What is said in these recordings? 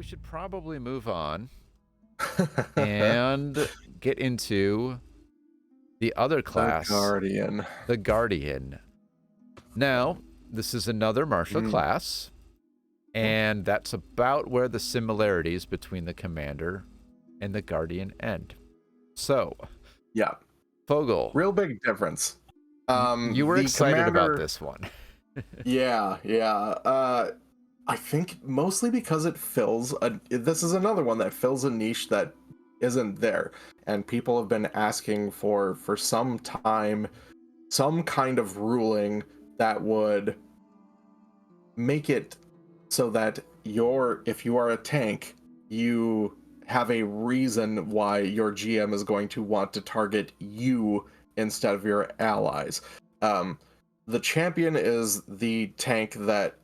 should probably move on and get into the other class, the Guardian. Now, this is another martial class, and that's about where the similarities between the Commander and the Guardian end. So, yeah, Fogel, real big difference. You were excited about this one. Yeah. I think mostly because this is another one that fills a niche that isn't there, and people have been asking for some time some kind of ruling that would make it so that if you are a tank, you have a reason why your GM is going to want to target you instead of your allies. The champion is the tank that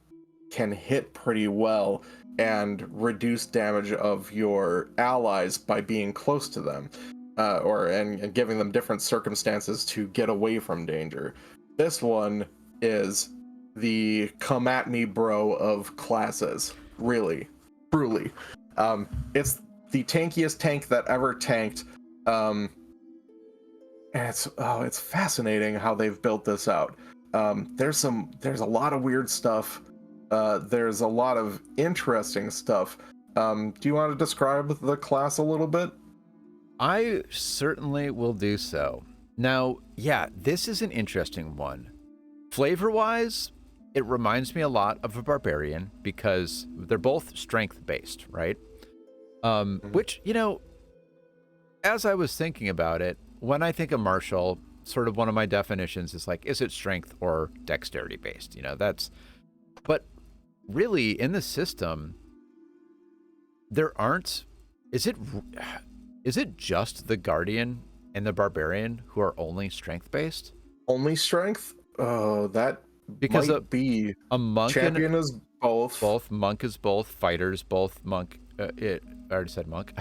can hit pretty well and reduce damage of your allies by being close to them, and giving them different circumstances to get away from danger. This one is the come at me bro of classes, really, truly. It's the tankiest tank that ever tanked, and it's fascinating how they've built this out. There's a lot of weird stuff. There's a lot of interesting stuff. Do you want to describe the class a little bit? I certainly will do so. Now, yeah, this is an interesting one. Flavor-wise, it reminds me a lot of a barbarian because they're both strength-based, right? Which, as I was thinking about it, when I think of martial, sort of one of my definitions is like, is it strength or dexterity-based? But really, in the system, there aren't... Is it just the Guardian and the Barbarian who are only strength-based? Only strength? Oh, that because might be. A monk champion is both. Both. Monk is both. Fighters both. Monk. I already said monk.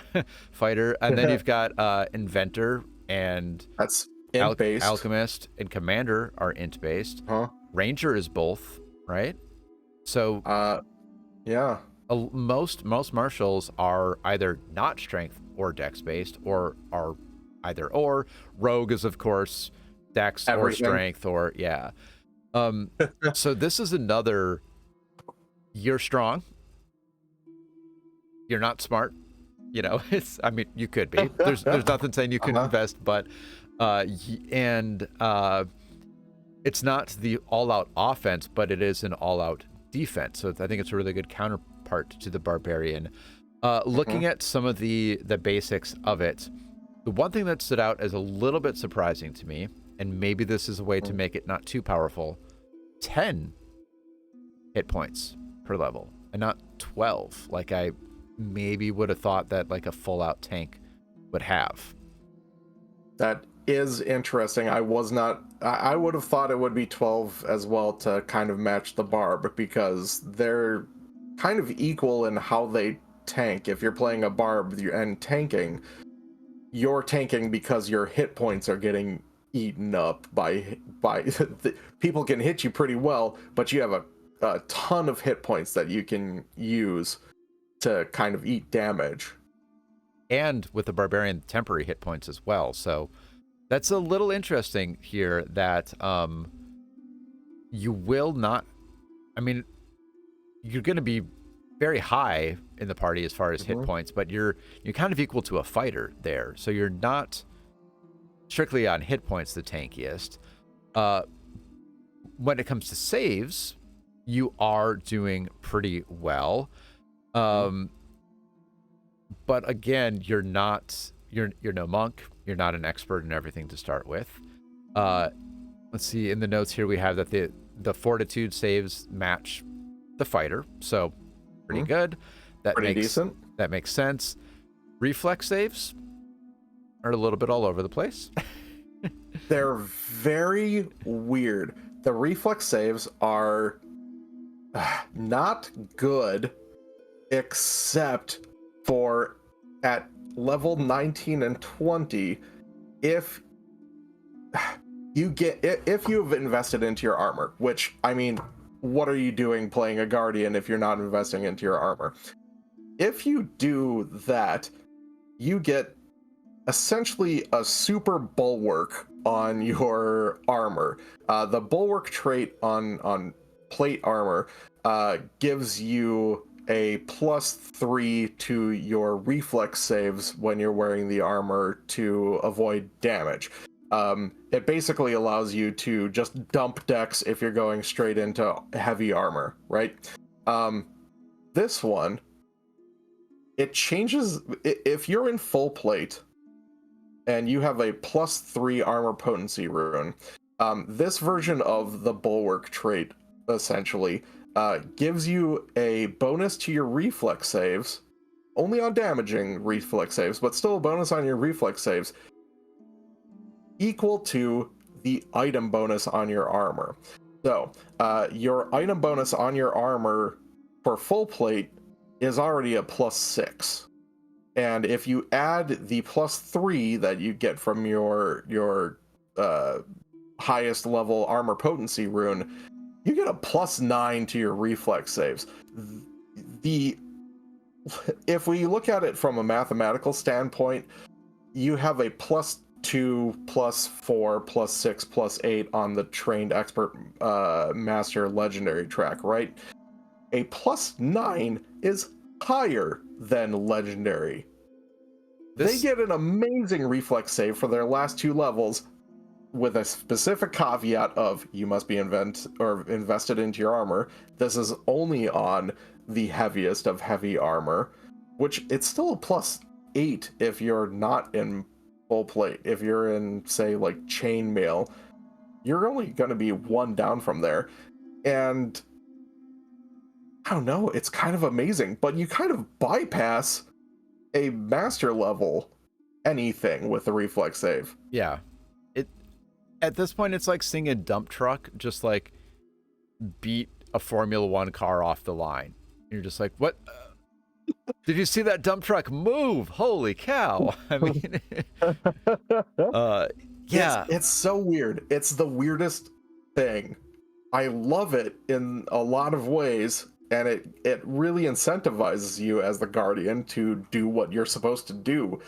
Fighter. And then you've got Inventor and... That's int-based. Alchemist and Commander are int-based. Huh? Ranger is both, right? So... yeah. Most martials are either not strength or dex based, or are either or. Rogue is, of course, dex or strength, or yeah. So this is another. You're strong. You're not smart. It's. I mean, you could be. There's nothing saying you couldn't invest, but it's not the all-out offense, but it is an all-out defense. So I think it's a really good counterpart to the barbarian. Looking at some of the basics of it, the one thing that stood out as a little bit surprising to me, and maybe this is a way to make it not too powerful, 10 hit points per level and not 12 like I maybe would have thought that like a full out tank would have. That is interesting. I would have thought it would be 12 as well to kind of match the barb, because they're kind of equal in how they tank. If you're playing a barb and tanking, you're tanking because your hit points are getting eaten up by people can hit you pretty well, but you have a ton of hit points that you can use to kind of eat damage. And with the barbarian, temporary hit points as well. So that's a little interesting here that you will not... I mean, you're going to be very high in the party as far as hit points, but you're kind of equal to a fighter there. So you're not strictly on hit points the tankiest. When it comes to saves, you are doing pretty well. But again, you're no monk. You're not an expert in everything to start with. Let's see, in the notes here we have that the fortitude saves match the fighter, so pretty good. Pretty decent. That makes sense. Reflex saves are a little bit all over the place. They're very weird. The reflex saves are not good, except for at level 19 and 20, if you've invested into your armor, which, I mean, what are you doing playing a guardian if you're not investing into your armor? if you do that, you get essentially a super bulwark on your armor. The bulwark trait on plate armor gives you a +3 to your reflex saves when you're wearing the armor to avoid damage. It basically allows you to just dump decks if you're going straight into heavy armor, right? This one, it changes if you're in full plate and you have a +3 armor potency rune. This version of the bulwark trait essentially gives you a bonus to your reflex saves, only on damaging reflex saves, but still a bonus on your reflex saves, equal to the item bonus on your armor. So your item bonus on your armor for full plate is already a +6. And if you add the +3 that you get from your highest level armor potency rune, you get a +9 to your reflex saves. If we look at it from a mathematical standpoint, you have a +2, +4, +6, +8 on the trained expert master legendary track, right? A +9 is higher than legendary. They get an amazing reflex save for their last 2 levels, with a specific caveat of you must be invested into your armor. This is only on the heaviest of heavy armor, which it's still a +8 if you're not in full plate. If you're in, say, like chainmail, you're only going to be 1 down from there. And I don't know, it's kind of amazing, but you kind of bypass a master level anything with the reflex save. Yeah. At this point, it's like seeing a dump truck just like beat a Formula One car off the line. You're just like, what? Did you see that dump truck move? Holy cow. I mean, yeah. It's so weird. It's the weirdest thing. I love it in a lot of ways, and it really incentivizes you as the Guardian to do what you're supposed to do.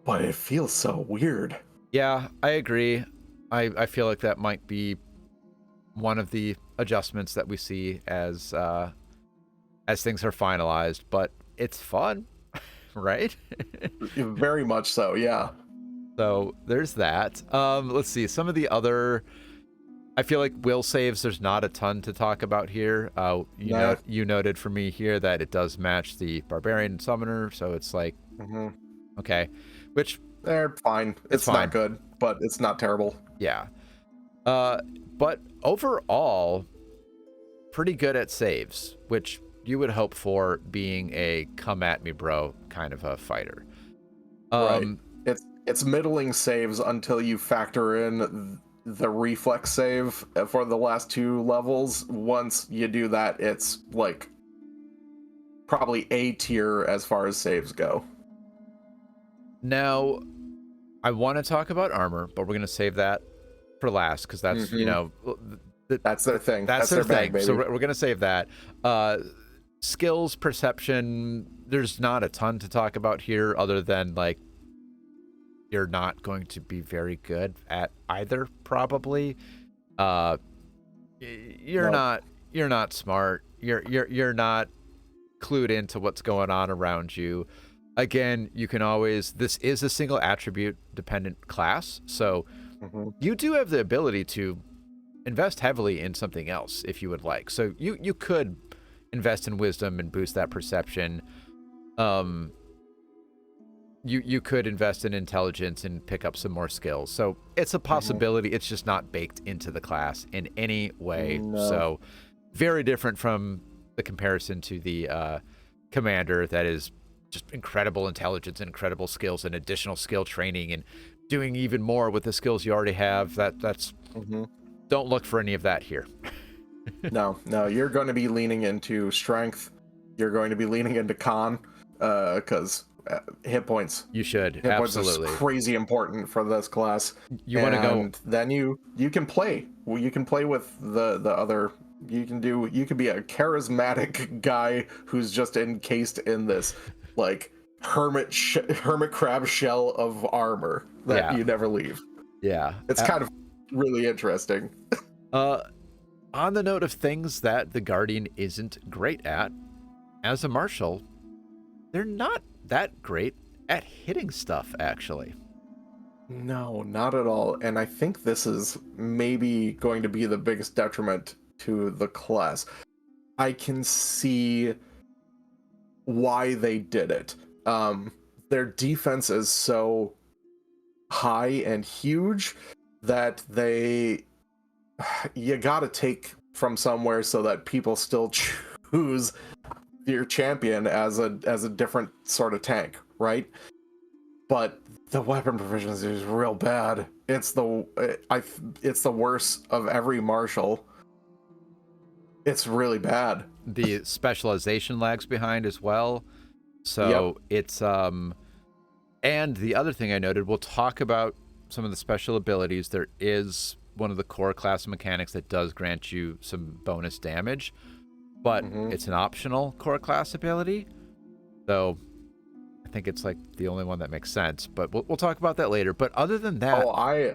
But it feels so weird. Yeah, I agree. I feel like that might be one of the adjustments that we see as things are finalized, but it's fun, right? Very much so, yeah. So there's that. Let's see, some of the other, I feel like will saves, there's not a ton to talk about here. You noted for me here that it does match the Barbarian Summoner, so it's like, okay, which they're fine. It's fine. Not good, but it's not terrible. Yeah. But overall, pretty good at saves, which you would hope for being a come at me bro kind of a fighter. Right. It's middling saves until you factor in the reflex save for the last 2 levels. Once you do that, it's like probably A tier as far as saves go. Now, I want to talk about armor, but we're going to save that for last because that's, that's their thing. That's their thing, thing. baby. So we're going to save that. Skills, perception, there's not a ton to talk about here other than like you're not going to be very good at either, probably. You're not smart. You're not clued into what's going on around you. Again, you can always, this is a single attribute dependent class, so you do have the ability to invest heavily in something else if you would like. So you could invest in wisdom and boost that perception. You could invest in intelligence and pick up some more skills. So it's a possibility. It's just not baked into the class in any way. No. So very different from the comparison to the commander that is just incredible intelligence and incredible skills and additional skill training and doing even more with the skills you already have. That's don't look for any of that here. No, you're going to be leaning into strength. You're going to be leaning into con, because hit points. You should. Hit Absolutely. points is crazy important for this class. You want to go. Then you can play. Well, you can play with the other You can be a charismatic guy who's just encased in this like hermit crab shell of armor that Yeah. you never leave. Yeah. It's kind of really interesting. Uh, on the note of things that the Guardian isn't great at, as a martial, they're not that great at hitting stuff, actually. No, not at all. And I think this is maybe going to be the biggest detriment to the class. I can see why they did it. Their defense is so high and huge that you gotta take from somewhere so that people still choose your champion as a different sort of tank, right? But the weapon proficiency is real bad. It's the worst of every martial. It's really bad. The specialization lags behind as well. So it's and the other thing I noted, we'll talk about some of the special abilities. There is one of the core class mechanics that does grant you some bonus damage, but it's an optional core class ability. So I think it's like the only one that makes sense, but we'll talk about that later. But other than that,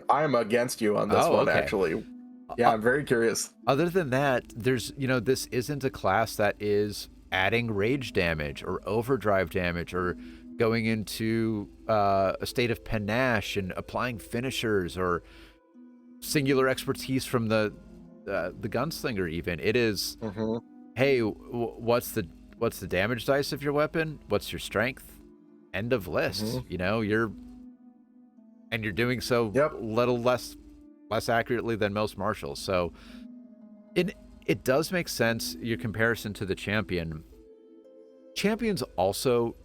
I'm against you on this one, okay. actually. Yeah, I'm very curious. Other than that, there's, this isn't a class that is adding rage damage or overdrive damage or going into a state of panache and applying finishers or singular expertise from the gunslinger. Even it is, hey, what's the damage dice of your weapon? What's your strength? End of list. You're doing so little less accurately than most martials. So it does make sense, your comparison to the champion. Champions also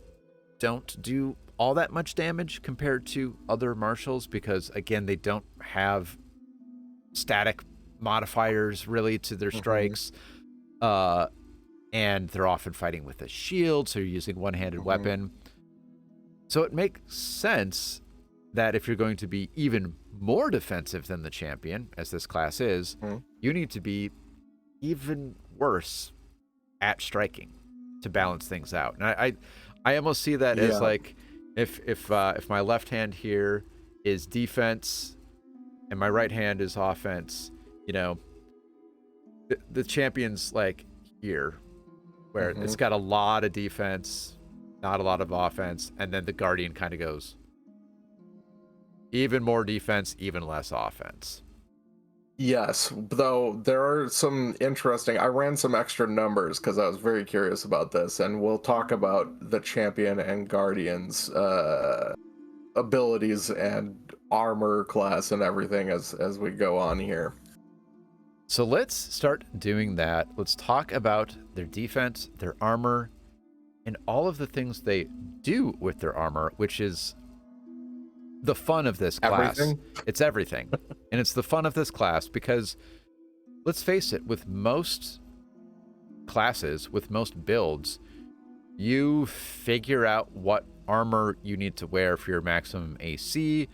don't do all that much damage compared to other martials because, again, they don't have static modifiers really to their strikes. And they're often fighting with a shield, so you're using one-handed weapon. So it makes sense that if you're going to be even more defensive than the champion, as this class is, you need to be even worse at striking to balance things out. And I almost see that as like if my left hand here is defense and my right hand is offense, the champion's like here, where it's got a lot of defense, not a lot of offense, and then the Guardian kind of goes even more defense, even less offense. Yes, though there are some interesting. I ran some extra numbers because I was very curious about this, and we'll talk about the champion and Guardian's abilities and armor class and everything as we go on here. So let's start doing that. Let's talk about their defense, their armor, and all of the things they do with their armor, which is the fun of this class. Everything? It's everything. And it's the fun of this class because, let's face it, with most classes, with most builds, you figure out what armor you need to wear for your maximum AC.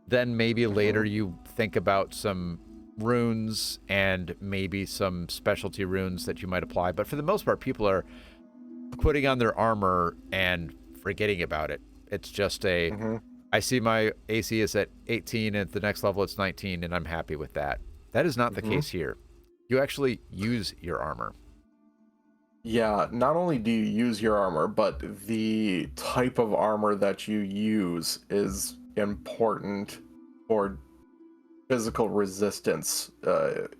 Then maybe later you think about some runes and maybe some specialty runes that you might apply. But for the most part, people are putting on their armor and forgetting about it. It's just I see my AC is at 18, and at the next level it's 19, and I'm happy with that. That is not the case here. You actually use your armor. Yeah, not only do you use your armor, but the type of armor that you use is important for physical resistance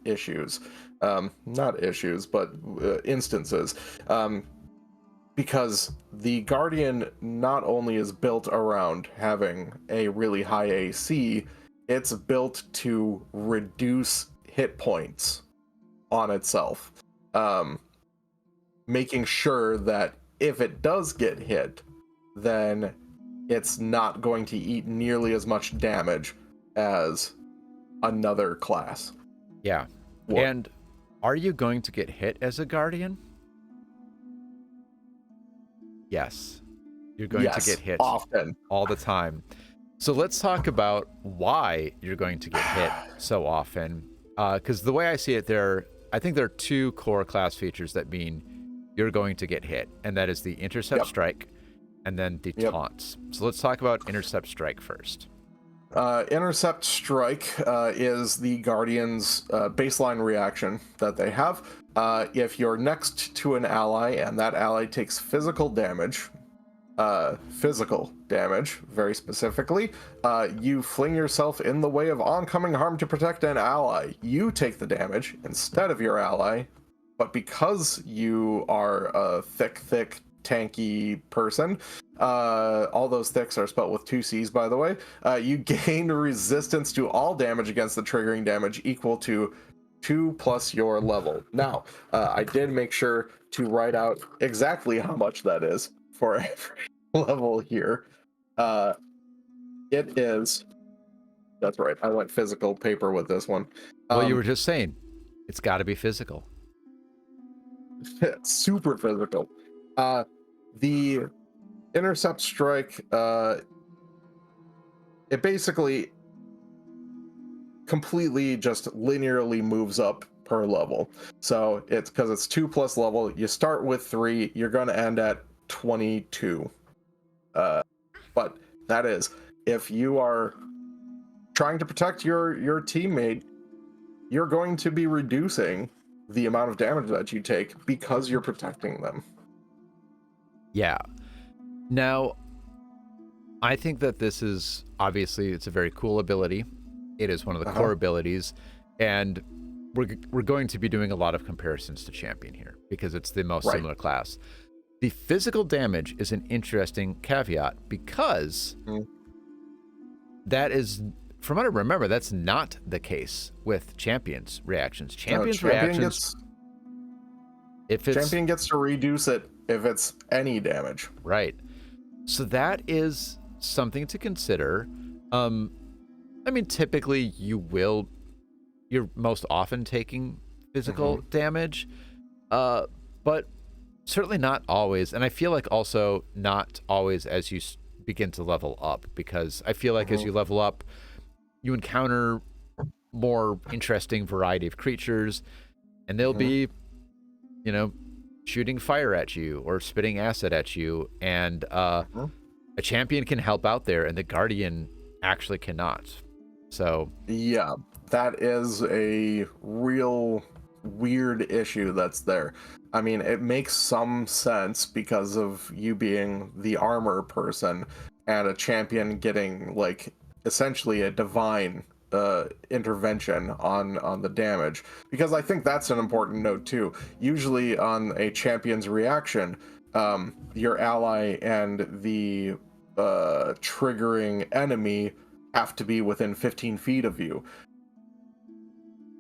issues. Not issues, but instances. Because the Guardian not only is built around having a really high AC, it's built to reduce hit points on itself. Making sure that if it does get hit, then it's not going to eat nearly as much damage as another class. Yeah. And are you going to get hit as a Guardian? Yes. You're going to get hit often, all the time. So let's talk about why you're going to get hit so often. Because the way I see it, there are I think there are two core class features that mean you're going to get hit, and that is the Intercept Strike and then the Taunts. So let's talk about Intercept Strike first. Intercept Strike is the Guardian's baseline reaction that they have. If you're next to an ally and that ally takes physical damage, very specifically, you fling yourself in the way of oncoming harm to protect an ally. You take the damage instead of your ally, but because you are a thick, tanky person, all those thicks are spelled with 2 C's, by the way, you gain resistance to all damage against the triggering damage equal to 2 plus your level. Now, I did make sure to write out exactly how much that is for every level here. It is, that's right, I went physical paper with this one. Well, you were just saying, it's got to be physical. Super physical. The Intercept Strike, it basically completely just linearly moves up per level. So it's because it's 2 plus level, you start with 3, you're going to end at 22. But that is, if you are trying to protect your teammate, you're going to be reducing the amount of damage that you take because you're protecting them. Yeah. Now, I think that this is, obviously, it's a very cool ability. It is one of the core abilities, and we're going to be doing a lot of comparisons to Champion here because it's the most similar class. The physical damage is an interesting caveat because that is, from what I remember, that's not the case with Champion's reactions. Champion's reactions, Champion gets to reduce it if it's any damage. Right. So that is something to consider. I mean, typically you're most often taking physical damage, but certainly not always. And I feel like also not always as you begin to level up, because I feel like as you level up, you encounter more interesting variety of creatures, and they'll be, you know, shooting fire at you or spitting acid at you, and a champion can help out there, and the Guardian actually cannot. So yeah, that is a real weird issue that's there. I mean, it makes some sense because of you being the armor person and a champion getting, like, essentially a divine intervention on the damage, because I think that's an important note too. Usually on a champion's reaction, your ally and the triggering enemy have to be within 15 feet of you,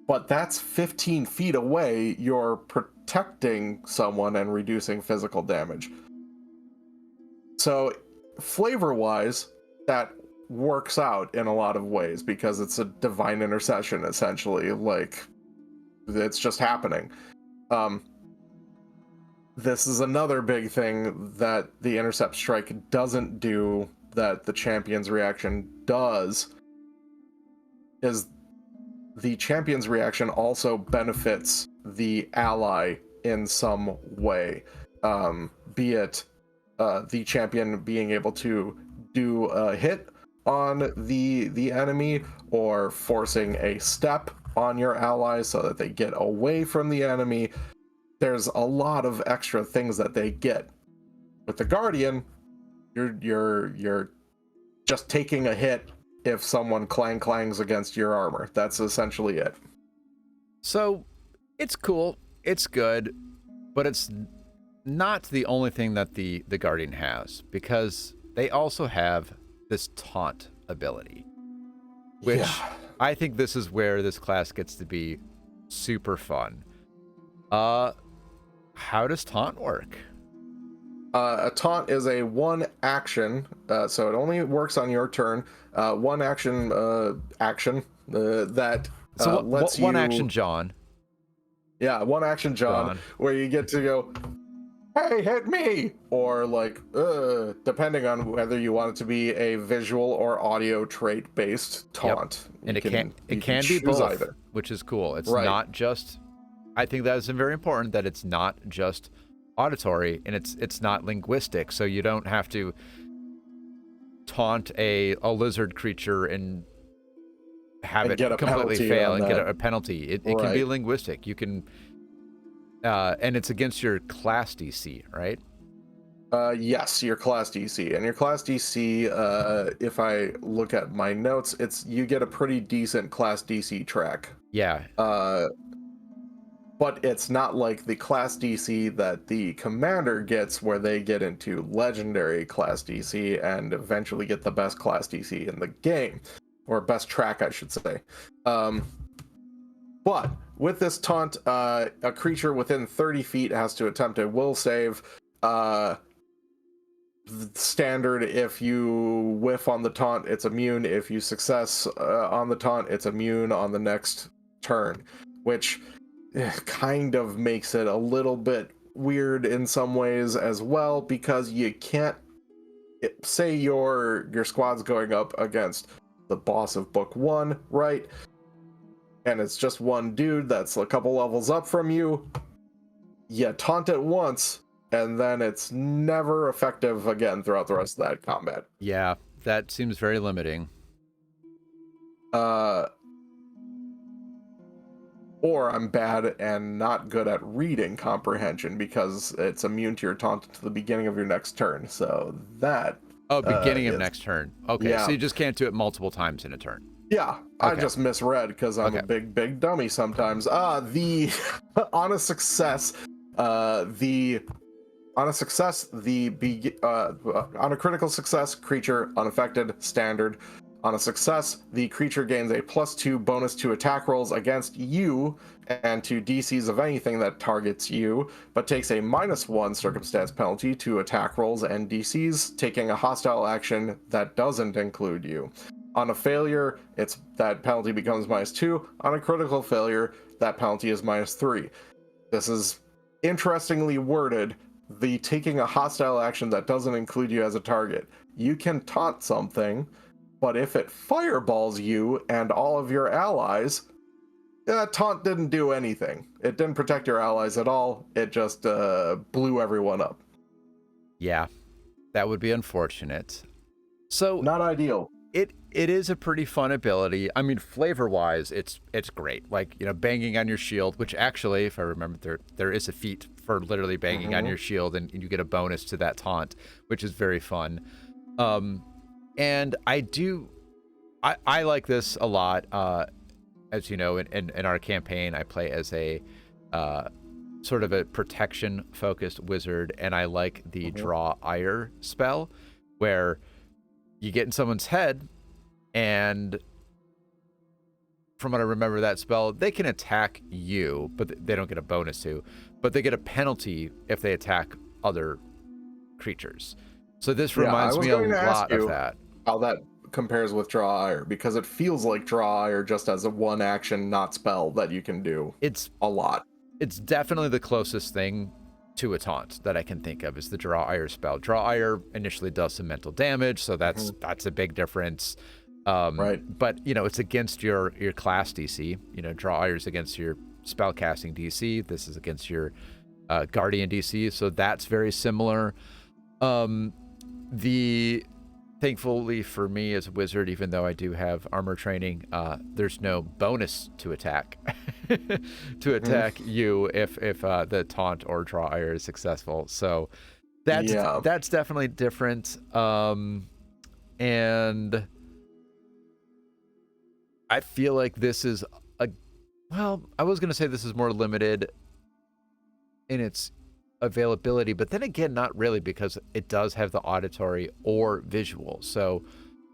but that's 15 feet away. You're protecting someone and reducing physical damage. So flavor wise, that works out in a lot of ways because it's a divine intercession, essentially. Like, it's just happening. This is another big thing that the Intercept Strike doesn't do that the Champion's reaction does, is the Champion's reaction also benefits the ally in some way, be it the champion being able to do a hit on the enemy, or forcing a step on your ally so that they get away from the enemy. There's a lot of extra things that they get. With the Guardian, you're just taking a hit if someone clangs against your armor. That's essentially it. So it's cool, it's good, but it's not the only thing that the Guardian has, because they also have this Taunt ability, which I think this is where this class gets to be super fun. How does Taunt work? A taunt is a one action, so it only works on your turn. One action that lets you... One action John. Yeah, one action John, where you get to go, hey, hit me! Or, like, depending on whether you want it to be a visual or audio trait-based taunt. Yep. And it can be both, either, which is cool. It's not just I think that is very important that it's not just auditory and it's not linguistic. So you don't have to taunt a lizard creature and have And get it a completely penalty fail on and get that. a penalty. It can be Right. linguistic. You can, and it's against your class DC, right? Yes, your class DC. And your class DC, if I look at my notes, you get a pretty decent class DC track. Yeah. Uh, but it's not like the class DC that the commander gets, where they get into legendary class DC and eventually get the best class DC in the game, or best track, I should say. But with this taunt, a creature within 30 feet has to attempt a will save. Standard, if you whiff on the taunt, it's immune. If you success on the taunt, it's immune on the next turn, which kind of makes it a little bit weird in some ways as well, because you can't say your squad's going up against the boss of book 1, right? And it's just one dude that's a couple levels up from you. You taunt it once, and then it's never effective again throughout the rest of that combat. Yeah, that seems very limiting. Or I'm bad and not good at reading comprehension, because it's immune to your taunt to the beginning of your next turn. So that Oh, beginning of is, next turn. Okay, yeah. so you just can't do it multiple times in a turn. Yeah, I just misread because I'm Okay. a big dummy sometimes. The on a success, on a critical success, creature unaffected, standard. On a success, the creature gains a +2 bonus to attack rolls against you and to DCs of anything that targets you, but takes a -1 circumstance penalty to attack rolls and DCs, taking a hostile action that doesn't include you. On a failure, that penalty becomes -2. On a critical failure, that penalty is -3. This is interestingly worded. The taking a hostile action that doesn't include you as a target. You can taunt something, but if it fireballs you and all of your allies, taunt didn't do anything. It didn't protect your allies at all. It just blew everyone up. Yeah, that would be unfortunate. So Not ideal. it is a pretty fun ability. I mean, flavor wise, it's great. Like, banging on your shield, which actually, if I remember, there is a feat for literally banging on your shield, and you get a bonus to that taunt, which is very fun. And I like this a lot. As you know, in our campaign, I play as a sort of a protection focused wizard, and I like the draw ire spell, where you get in someone's head, and from what I remember, that spell, they can attack you, but they don't get a bonus to, but they get a penalty if they attack other creatures. So this reminds me a lot of that. How that compares with draw ire, because it feels like draw ire just as a one action, not spell, that you can do. It's a lot. It's definitely the closest thing to a taunt that I can think of, is the draw ire spell. Draw ire initially does some mental damage, so that's a big difference. Right. But it's against your class DC. Draw ire is against your spellcasting DC. This is against your guardian DC, so that's very similar. Thankfully for me as a wizard, even though I do have armor training, there's no bonus to attack you if the taunt or draw ire is successful. So that's definitely different. And I feel like this is I was going to say this is more limited in its availability, but then again, not really, because it does have the auditory or visual. So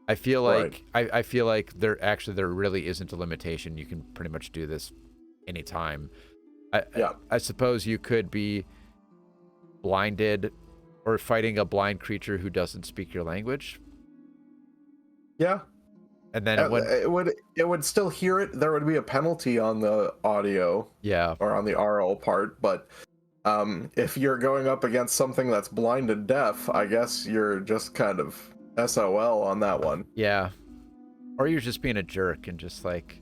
I feel like I feel like there really isn't a limitation. You can pretty much do this anytime. I suppose you could be blinded or fighting a blind creature who doesn't speak your language. Yeah. And then it would still hear it. There would be a penalty on the audio. Yeah. Or on the RL part, but if you're going up against something that's blind and deaf, I guess you're just kind of SOL on that one. Yeah. Or you're just being a jerk and just like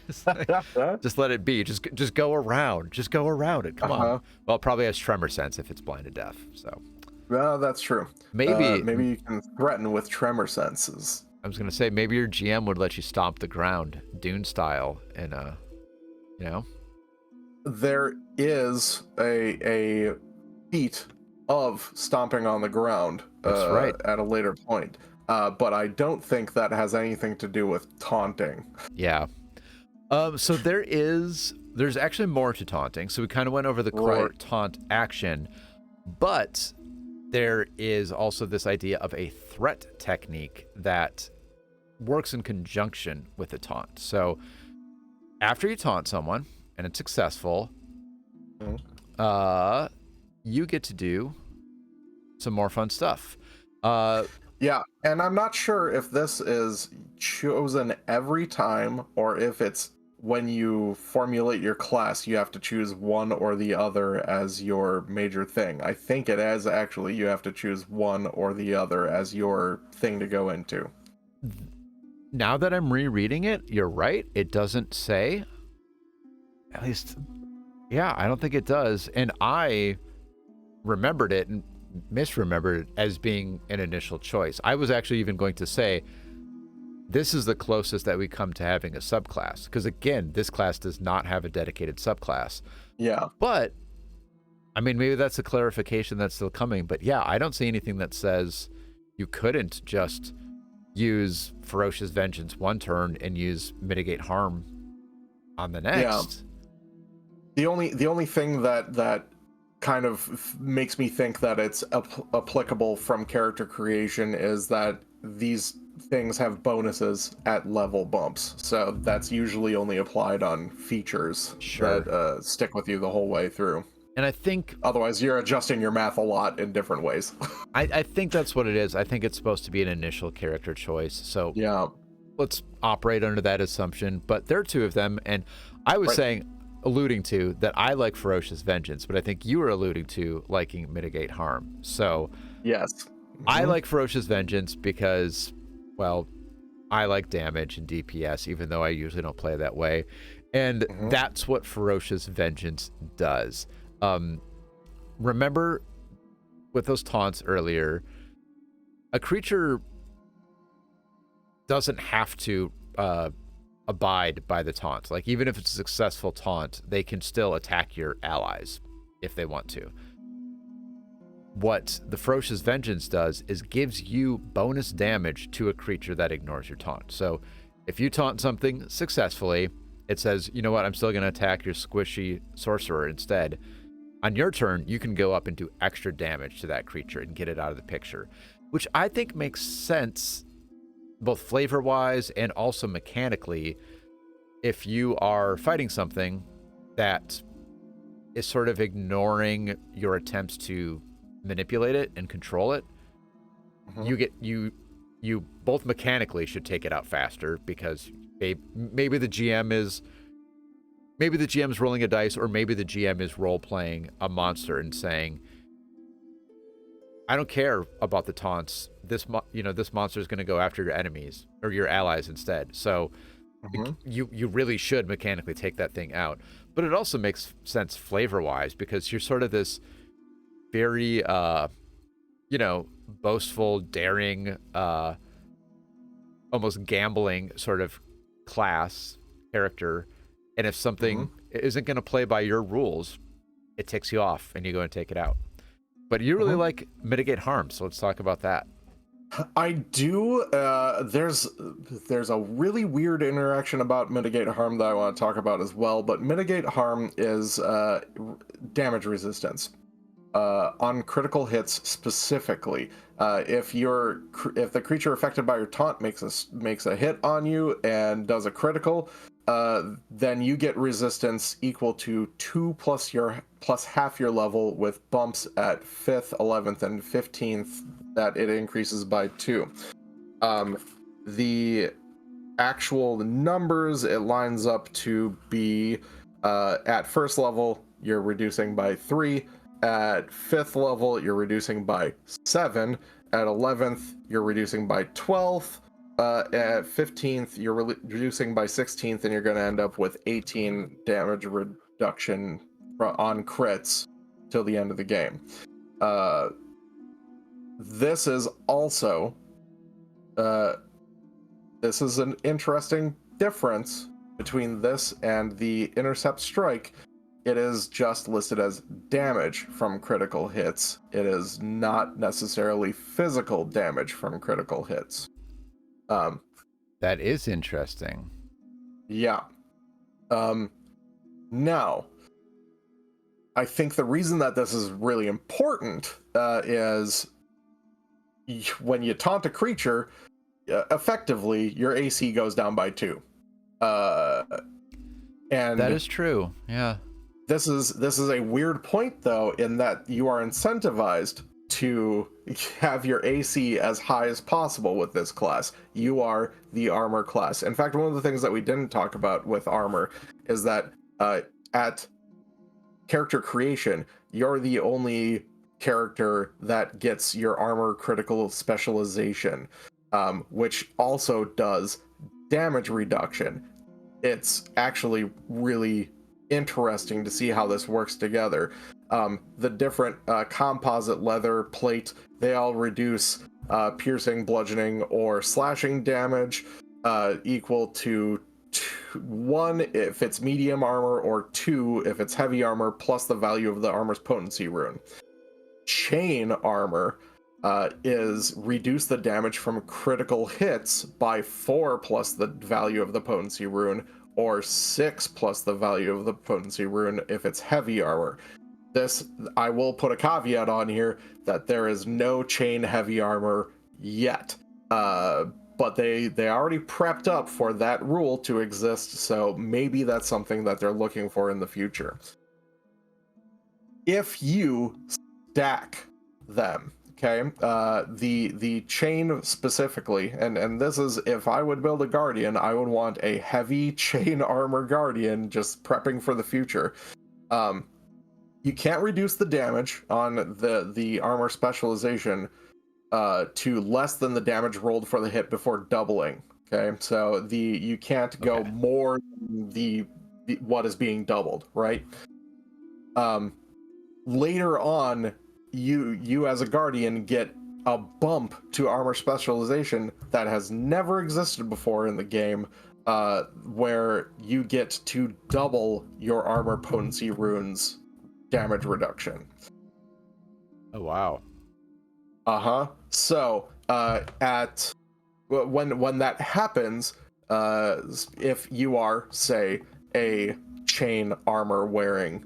Just let it be. Just go around. Just go around it. Come on. Well, it probably has tremor sense if it's blind to deaf. So Well, that's true. maybe Maybe you can threaten with tremor senses. I was gonna say maybe your GM would let you stomp the ground, Dune style, and you know. There is a feat of stomping on the ground That's right. at a later point, but I don't think that has anything to do with taunting. Yeah. So there's actually more to taunting. So we kind of went over the core Right. taunt action, but there is also this idea of a threat technique that works in conjunction with the taunt. So after you taunt someone and it's successful, you get to do some more fun stuff. Yeah, and I'm not sure if this is chosen every time or if it's when you formulate your class, you have to choose one or the other as your major thing. I think it is actually you have to choose one or the other as your thing to go into. Now that I'm rereading it, you're right. It doesn't say. At least, yeah, I don't think it does. And I remembered it and misremembered it as being an initial choice. I was actually even going to say this is the closest that we come to having a subclass, because again, this class does not have a dedicated subclass. Yeah. But I mean, maybe that's a clarification that's still coming. But yeah, I don't see anything that says you couldn't just use Ferocious Vengeance one turn and use Mitigate Harm on the next. Yeah. The only thing that kind of makes me think that it's applicable from character creation is that these things have bonuses at level bumps, so that's usually only applied on features that stick with you the whole way through. And I think otherwise you're adjusting your math a lot in different ways. I think that's what it is. I think it's supposed to be an initial character choice, so yeah, let's operate under that assumption. But there are two of them, and I was alluding to that I like Ferocious Vengeance, but I think you were alluding to liking Mitigate Harm. So yes, I like Ferocious Vengeance because, well, I like damage and DPS, even though I usually don't play that way. And that's what Ferocious Vengeance does. Remember with those taunts earlier, a creature doesn't have to abide by the taunt. Like, even if it's a successful taunt, they can still attack your allies if they want to. What the Ferocious Vengeance does is gives you bonus damage to a creature that ignores your taunt. So if you taunt something successfully, it says, you know what, I'm still going to attack your squishy sorcerer instead. On your turn, you can go up and do extra damage to that creature and get it out of the picture, which I think makes sense both flavor-wise and also mechanically if you are fighting something that is sort of ignoring your attempts to manipulate it and control it. You both mechanically should take it out faster because maybe the GM's rolling a dice, or maybe the GM is role-playing a monster and saying, I don't care about the taunts. This monster is going to go after your enemies or your allies instead. So you really should mechanically take that thing out. But it also makes sense flavor-wise because you're sort of this very, boastful, daring, almost gambling sort of class character. And if something isn't going to play by your rules, it ticks you off and you go and take it out. But you really like Mitigate Harm, so let's talk about that. I do. There's a really weird interaction about Mitigate Harm that I want to talk about as well. But Mitigate Harm is damage resistance on critical hits specifically. If the creature affected by your taunt makes a hit on you and does a critical, then you get resistance equal to 2 plus half your level with bumps at 5th, 11th, and 15th that it increases by 2. The actual numbers, it lines up to be at 1st level, you're reducing by 3. At 5th level, you're reducing by 7. At 11th, you're reducing by 12. At 15th, you're reducing by 16th, and you're going to end up with 18 damage reduction on crits till the end of the game. This is also this is an interesting difference between this and the Intercept Strike. It is just listed as damage from critical hits. It is not necessarily physical damage from critical hits. That is interesting. Yeah. Now, I think the reason that this is really important is when you taunt a creature, effectively your AC goes down by 2. And that is true. Yeah. This is a weird point, though, in that you are incentivized to have your AC as high as possible with this class. You are the armor class. In fact, one of the things that we didn't talk about with armor is that at character creation, you're the only character that gets your armor critical specialization, which also does damage reduction. It's actually really interesting to see how this works together. The different composite leather plate, they all reduce piercing, bludgeoning, or slashing damage equal to 1 if it's medium armor, or 2 if it's heavy armor, plus the value of the armor's potency rune. Chain armor is reduce the damage from critical hits by 4 plus the value of the potency rune, or 6 plus the value of the potency rune if it's heavy armor. This, I will put a caveat on here that there is no chain heavy armor yet, but they already prepped up for that rule to exist, so maybe that's something that they're looking for in the future. If you stack them, okay, the chain specifically, and this is, if I would build a guardian, I would want a heavy chain armor guardian, just prepping for the future. You can't reduce the damage on the armor specialization to less than the damage rolled for the hit before doubling. Okay, so you can't go more than the what is being doubled, right? Later on, you as a guardian get a bump to armor specialization that has never existed before in the game, where you get to double your armor potency runes damage reduction. Oh wow. So when that happens, if you are, say, a heavy chain armor wearing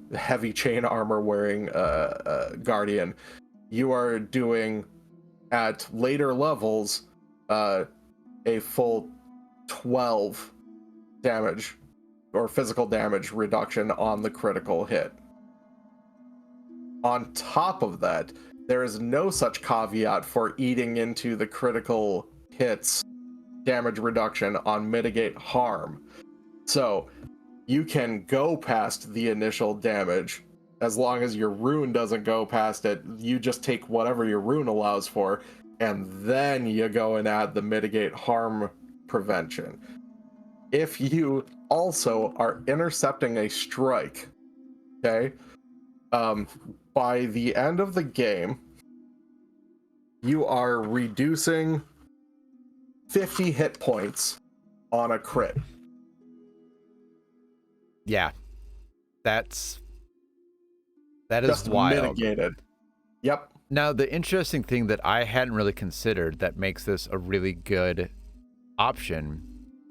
guardian, you are doing at later levels a full 12 damage or physical damage reduction on the critical hit. On top of that, there is no such caveat for eating into the critical hits damage reduction on mitigate harm. So you can go past the initial damage as long as your rune doesn't go past it. You just take whatever your rune allows for, and then you go and add the mitigate harm prevention. If you also are intercepting a strike, okay, by the end of the game, you are reducing 50 hit points on a crit. Yeah, that is just wild. Mitigated. Yep. Now, the interesting thing that I hadn't really considered that makes this a really good option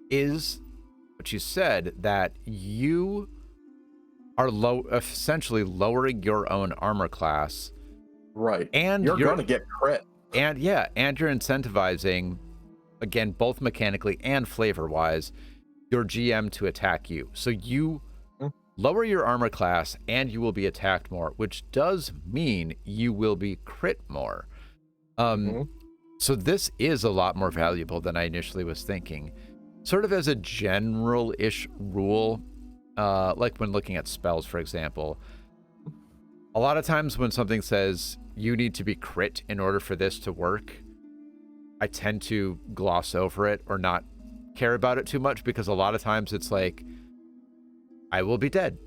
is what you said, that you are essentially lowering your own armor class. Right. And you're going to get crit. And yeah, and you're incentivizing, again, both mechanically and flavor-wise, your GM to attack you. So you lower your armor class and you will be attacked more, which does mean you will be crit more. So this is a lot more valuable than I initially was thinking. Sort of as a general-ish rule, like when looking at spells, for example, a lot of times when something says you need to be crit in order for this to work, I tend to gloss over it or not care about it too much, because a lot of times it's like, I will be dead.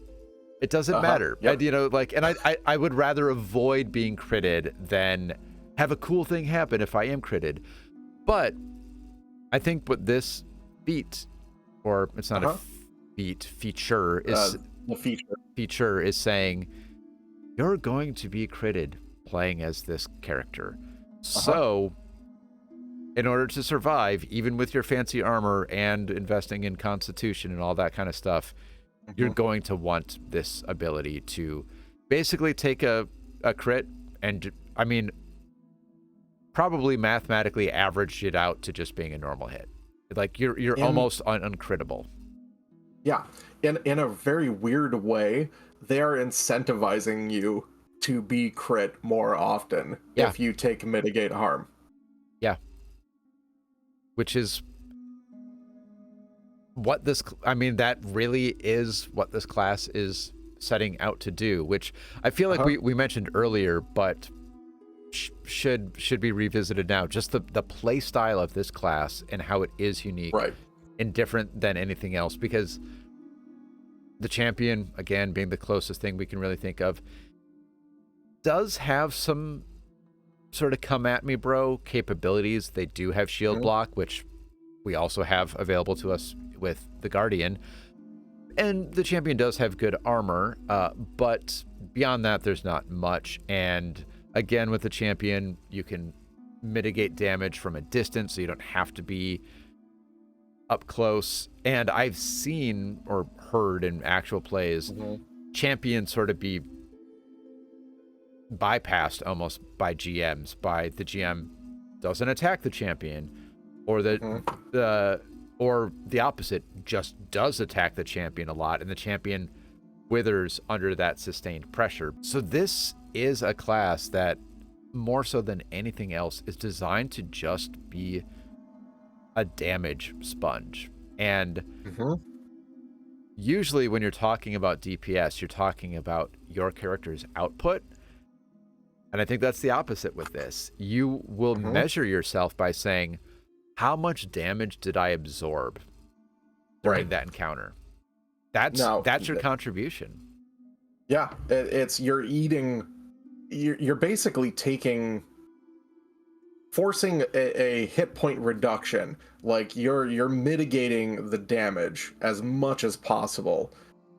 It doesn't matter. Yep. And, you know, like, and I would rather avoid being critted than have a cool thing happen if I am critted. But I think what this feat, or it's not a feat, feature is the feature is saying, you're going to be critted playing as this character. So in order to survive, even with your fancy armor and investing in constitution and all that kind of stuff, you're going to want this ability to basically take a crit and, I mean, probably mathematically average it out to just being a normal hit. Like, you're almost uncrittable. Yeah. In a very weird way, they are incentivizing you to be crit more often if you take mitigate harm. Yeah. Which is what this, I mean, that really is what this class is setting out to do, which I feel like we mentioned earlier, but should be revisited now. Just the play style of this class and how it is unique and different than anything else, because the champion, again, being the closest thing we can really think of, does have some sort of come at me bro capabilities. They do have shield block, which we also have available to us with the Guardian, and the champion does have good armor, but beyond that there's not much. And again, with the champion, you can mitigate damage from a distance, so you don't have to be up close. And I've seen or heard in actual plays champions sort of be bypassed almost by GMs, by the GM doesn't attack the champion, or or the opposite, just does attack the champion a lot, and the champion withers under that sustained pressure. So this is a class that, more so than anything else, is designed to just be a damage sponge. And usually when you're talking about DPS, you're talking about your character's output. And I think that's the opposite with this. You will measure yourself by saying, how much damage did I absorb during that encounter? That's your contribution. Yeah, it's you're basically forcing a hit point reduction. Like you're mitigating the damage as much as possible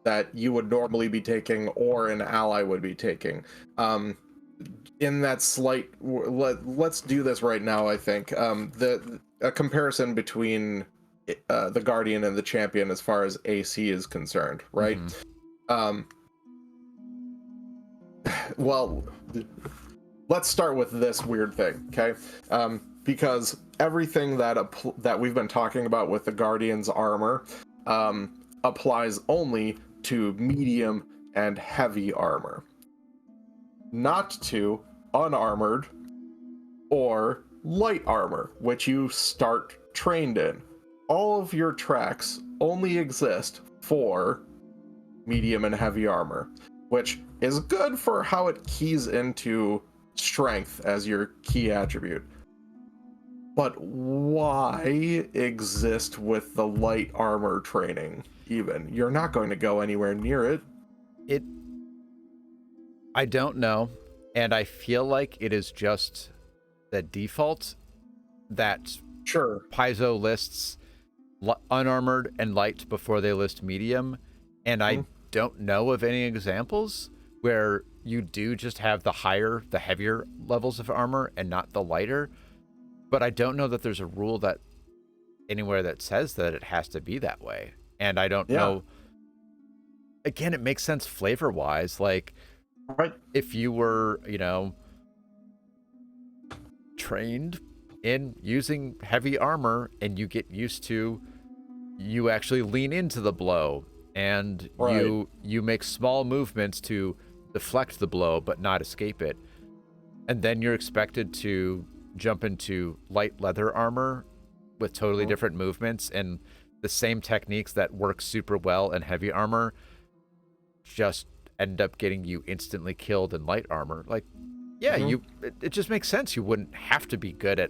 that you would normally be taking or an ally would be taking. In that slight, let's do this right now. I think a comparison between the Guardian and the Champion as far as AC is concerned, right? Well, let's start with this weird thing, okay? Because everything that we've been talking about with the Guardian's armor applies only to medium and heavy armor, not to unarmored or light armor, which you start trained in. All of your tracks only exist for medium and heavy armor, which is good for how it keys into strength as your key attribute. But why exist with the light armor training even? You're not going to go anywhere near it. I don't know. And I feel like it is just the default that Paizo lists unarmored and light before they list medium. And I don't know of any examples where you do just have the heavier levels of armor and not the lighter. But I don't know that there's a rule that anywhere that says that it has to be that way. And I don't know. Again, it makes sense flavor wise. Like, if you were, trained in using heavy armor and you get used to, you actually lean into the blow and you make small movements to deflect the blow but not escape it. And then you're expected to jump into light leather armor with totally different movements and the same techniques that work super well in heavy armor just end up getting you instantly killed in light armor. Like, it just makes sense. You wouldn't have to be good at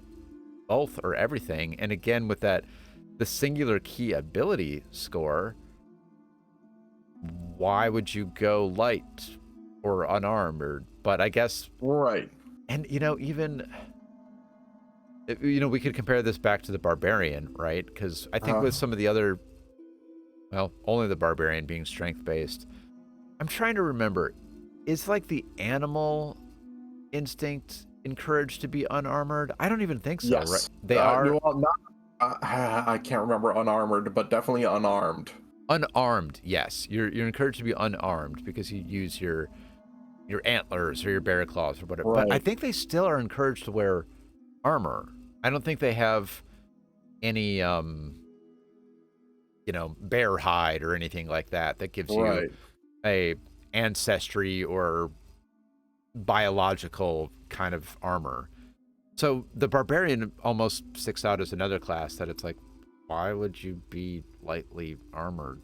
both or everything. And again, with that, the singular key ability score, why would you go light or unarmed? But I guess, Right. and even we could compare this back to the barbarian, right? Because I think with some of the other, well, only the barbarian being strength based. I'm trying to remember, is like the animal instinct encouraged to be unarmored? I don't even think so, right? Yes. They are Well, not. I can't remember unarmored, but definitely unarmed. unarmed. Yes, you're encouraged to be unarmed because you use your antlers or your bear claws or whatever. But I Right. think they still are encouraged to wear armor. I don't think they have any bear hide or anything like that gives you Right. a ancestry or biological kind of armor. So the barbarian almost sticks out as another class that it's like, why would you be lightly armored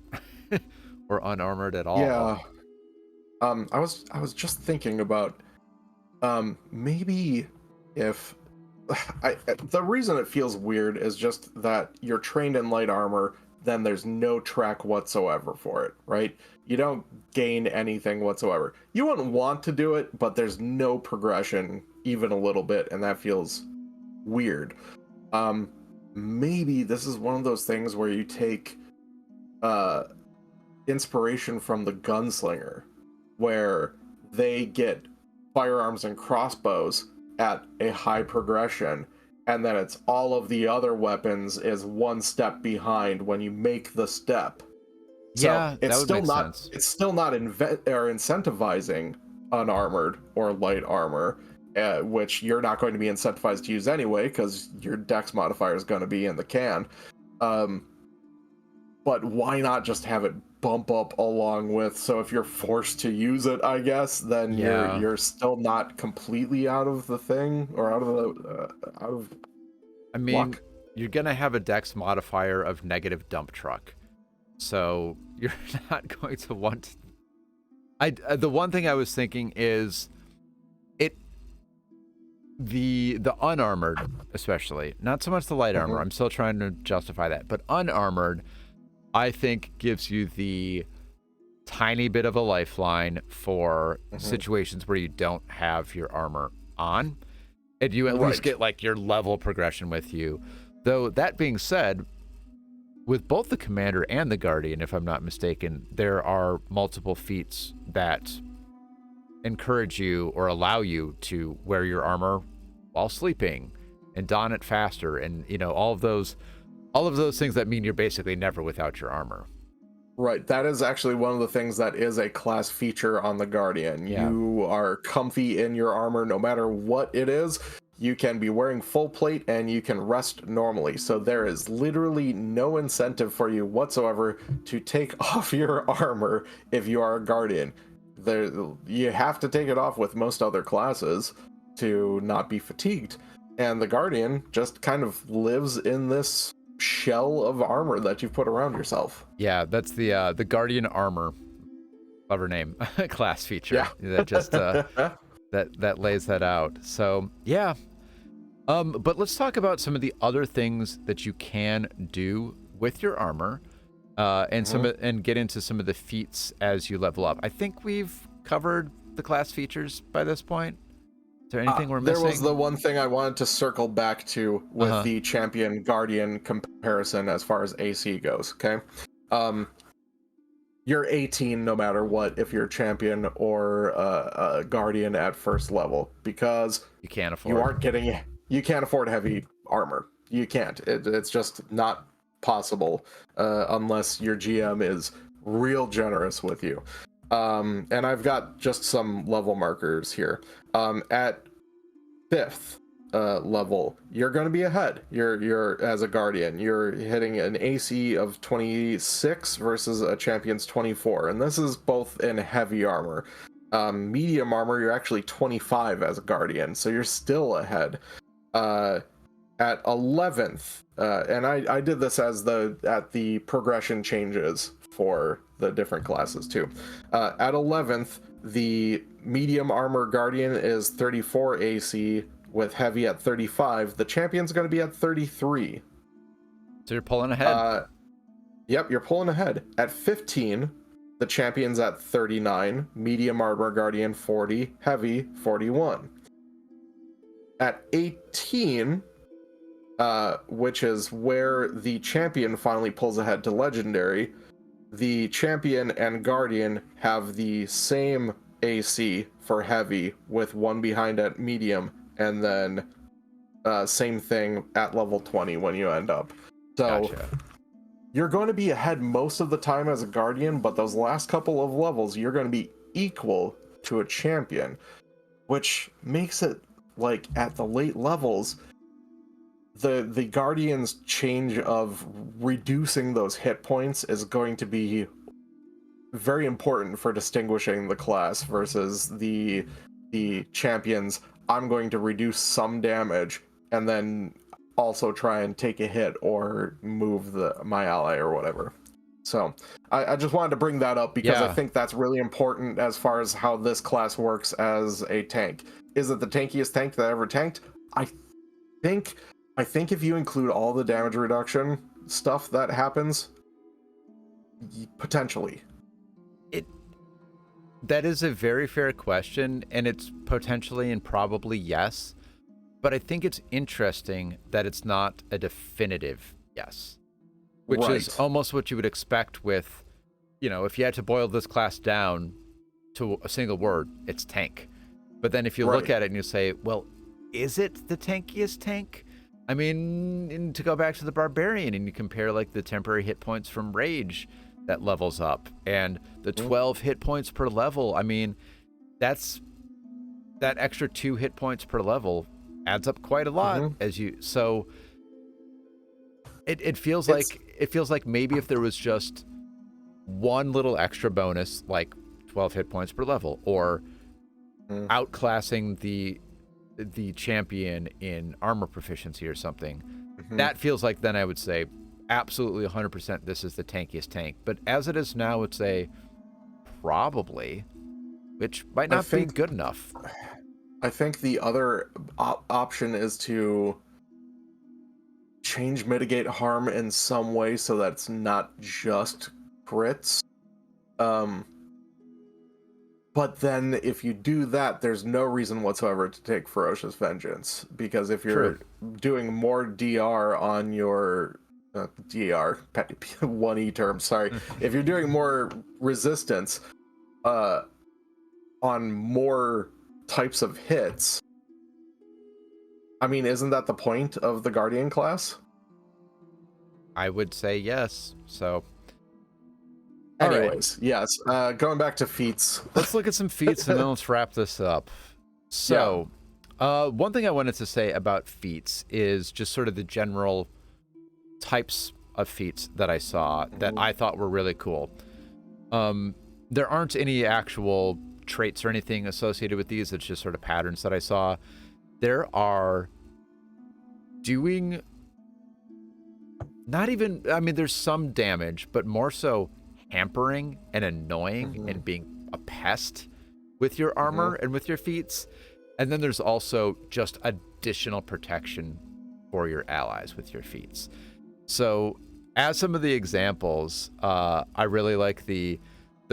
or unarmored at all? Yeah. I was just thinking about maybe if the reason it feels weird is just that you're trained in light armor, then there's no track whatsoever for it, right? You don't gain anything whatsoever. You wouldn't want to do it, but there's no progression even a little bit, and that feels weird. Um, Maybe this is one of those things where you take uh inspiration from the gunslinger, where they get firearms and crossbows at a high progression, and then it's all of the other weapons is one step behind when you make the step. So Yeah, that would make sense. it's still not or incentivizing unarmored or light armor, which you're not going to be incentivized to use anyway because your dex modifier is going to be in the can. Um, but why not just have it bump up along with, so if you're forced to use it, I guess, then Yeah. you're still not completely out of the thing, or out of the out of I mean, luck. you're going to have a dex modifier of negative dump truck. So you're not going to want. The one thing I was thinking is it the unarmored, especially, not so much the light armor. Mhm. I'm still trying to justify that, but unarmored, I think gives you the tiny bit of a lifeline for Mhm. situations where you don't have your armor on, and you at least Right. get like your level progression with you. Though that being said, with both the commander and the guardian, if I'm not mistaken, there are multiple feats that encourage you or allow you to wear your armor while sleeping and don it faster, and all of those things that mean you're basically never without your armor. Right. That is actually one of the things that is a class feature on the Guardian. Yeah. You are comfy in your armor no matter what it is. You can be wearing full plate and you can rest normally. So there is literally no incentive for you whatsoever to take off your armor if you are a Guardian. There, you have to take it off with most other classes to not be fatigued. And the Guardian just kind of lives in this shell of armor that you've put around yourself. Yeah, that's the guardian armor, clever name, class Yeah. feature that just that lays that out. So yeah. But let's talk about some of the other things that you can do with your armor, and Mhm. and get into some of the feats as you level up. I think we've covered the class features by this point. Is there anything we're There was missing? the one thing I wanted to circle back to Uh with huh. the champion guardian comparison as far as AC goes. Okay. Um, you're 18 no matter what if you're champion or a guardian at first level, because You can't you afford. aren't getting you can't afford heavy armor. You can't. It's just not possible unless your GM is real generous with you. And I've got just some level markers here. At fifth level, you're going to be ahead. You're as a guardian, you're hitting an AC of 26 versus a champion's 24, and this is both in heavy armor. Medium armor, you're actually 25 as a guardian, so you're still ahead. At 11th, and I did this as the progression changes for the different classes too. At 11th, the medium armor guardian is 34 AC, with heavy at 35, the champion's going to be at 33. So you're pulling ahead. Yep, you're pulling ahead. At 15, the champion's at 39, medium armor guardian 40, heavy 41. At 18, which is where the champion finally pulls ahead to legendary, the champion and guardian have the same AC for heavy, with one behind at medium, and then same thing at level 20 when you end up. So Gotcha. you're going to be ahead most of the time as a guardian, but those last couple of levels, you're going to be equal to a champion, which makes it like at the late levels, the guardian's change of reducing those hit points is going to be very important for distinguishing the class versus the champions. I'm going to reduce some damage and then also try and take a hit or move my ally or whatever. So I just wanted to bring that up because I think that's really important as far as how this class works as a tank. Is it the tankiest tank that ever tanked? I think if you include all the damage reduction stuff that happens, potentially. That is a very fair question, and it's potentially and probably yes. But I think it's interesting that it's not a definitive yes, which is almost what you would expect with, if you had to boil this class down to a single word, it's tank. But then if you look at it and you say, well, is it the tankiest tank? I mean, to go back to the barbarian and you compare like the temporary hit points from rage that levels up and the 12 hit points per level. I mean, that extra 2 hit points per level adds up quite a lot so it feels like maybe if there was just one little extra bonus, like 12 hit points per level, or outclassing the champion in armor proficiency or something, that feels like then I would say absolutely 100% this is the tankiest tank. But as it is now, it's a probably, which might not be good enough. I think the other option is to change mitigate harm in some way so that it's not just crits. But then if you do that, there's no reason whatsoever to take Ferocious Vengeance, because if you're doing more DR on your DR, 1E term, sorry. If you're doing more resistance on more types of hits, I mean, isn't that the point of the Guardian class? I would say yes. So anyways, yes, going back to feats, let's look at some feats and then let's wrap this up. So one thing I wanted to say about feats is just sort of the general types of feats that I saw that I thought were really cool. There aren't any actual traits or anything associated with these. It's just sort of patterns that I saw. There are doing not even, I mean, there's some damage, but more so hampering and annoying and being a pest with your armor and with your feats. And then there's also just additional protection for your allies with your feats. So as some of the examples, I really like the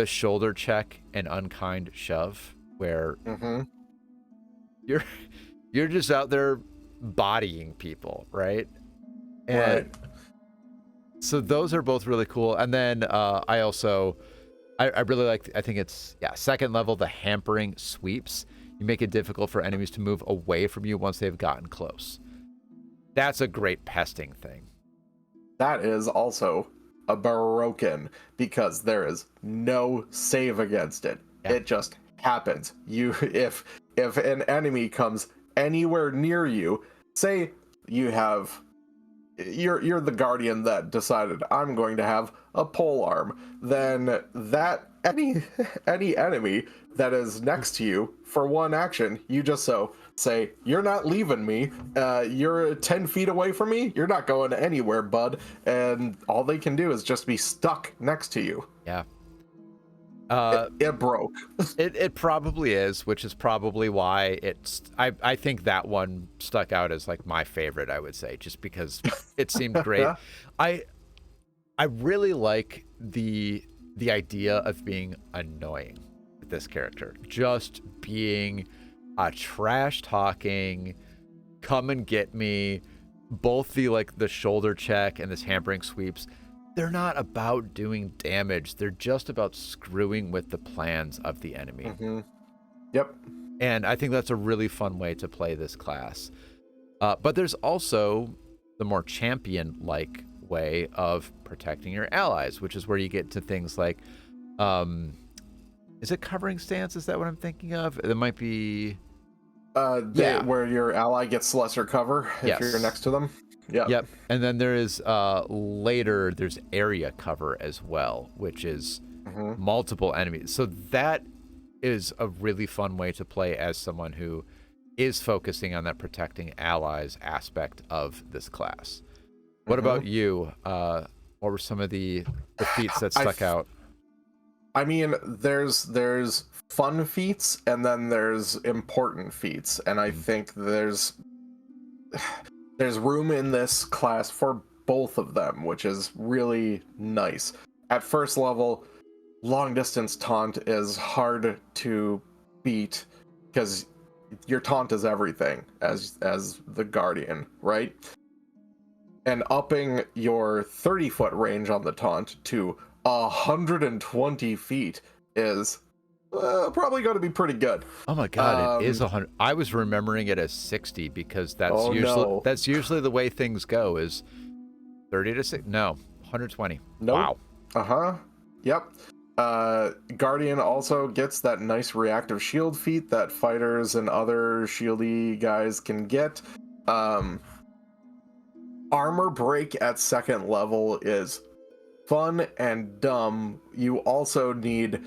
shoulder check and unkind shove, where you're just out there bodying people, right? And so those are both really cool. And then I really like, I think it's second level, the hampering sweeps. You make it difficult for enemies to move away from you once they've gotten close. That's a great pesting thing. That is also a broken, because there is no save against it. It just happens. If an enemy comes anywhere near you, say you're the guardian that decided I'm going to have a pole arm, then that any enemy that is next to you for one action, you just say, you're not leaving me, you're 10 feet away from me, you're not going anywhere, bud. And all they can do is just be stuck next to you. It broke. It probably is, which is probably why I think that one stuck out as like my favorite, I would say, just because it seemed great. I I really like the idea of being annoying with this character. Just being a trash talking, come and get me, both the shoulder check and this hampering sweeps. They're not about doing damage. They're just about screwing with the plans of the enemy. Mm-hmm. Yep. And I think that's a really fun way to play this class. But there's also the more champion-like way of protecting your allies, which is where you get to things like, is it covering stance? Is that what I'm thinking of? It might be... Where your ally gets lesser cover if you're next to them. Yep. And then there is later there's area cover as well, which is multiple enemies. So that is a really fun way to play as someone who is focusing on that protecting allies aspect of this class. What about you? What were some of the feats that stuck out? I mean, there's fun feats and then there's important feats, and I think there's room in this class for both of them, which is really nice. At first level, long distance taunt is hard to beat because your taunt is everything as the guardian, right? And upping your 30-foot range on the taunt to 120 feet is probably going to be pretty good. Oh my god, it is 100. I was remembering it as 60 because that's usually the way things go, is 30 to 6. No, 120. Nope. Wow. Yep. Guardian also gets that nice reactive shield feat that fighters and other shieldy guys can get. Armor break at second level is fun and dumb. You also need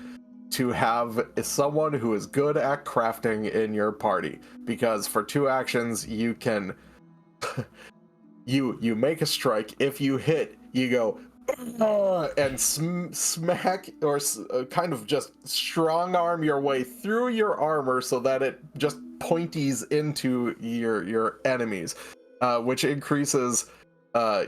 to have someone who is good at crafting in your party, because for 2 actions you can you make a strike. If you hit, you go and smack or kind of just strong arm your way through your armor so that it just pointies into your enemies, which increases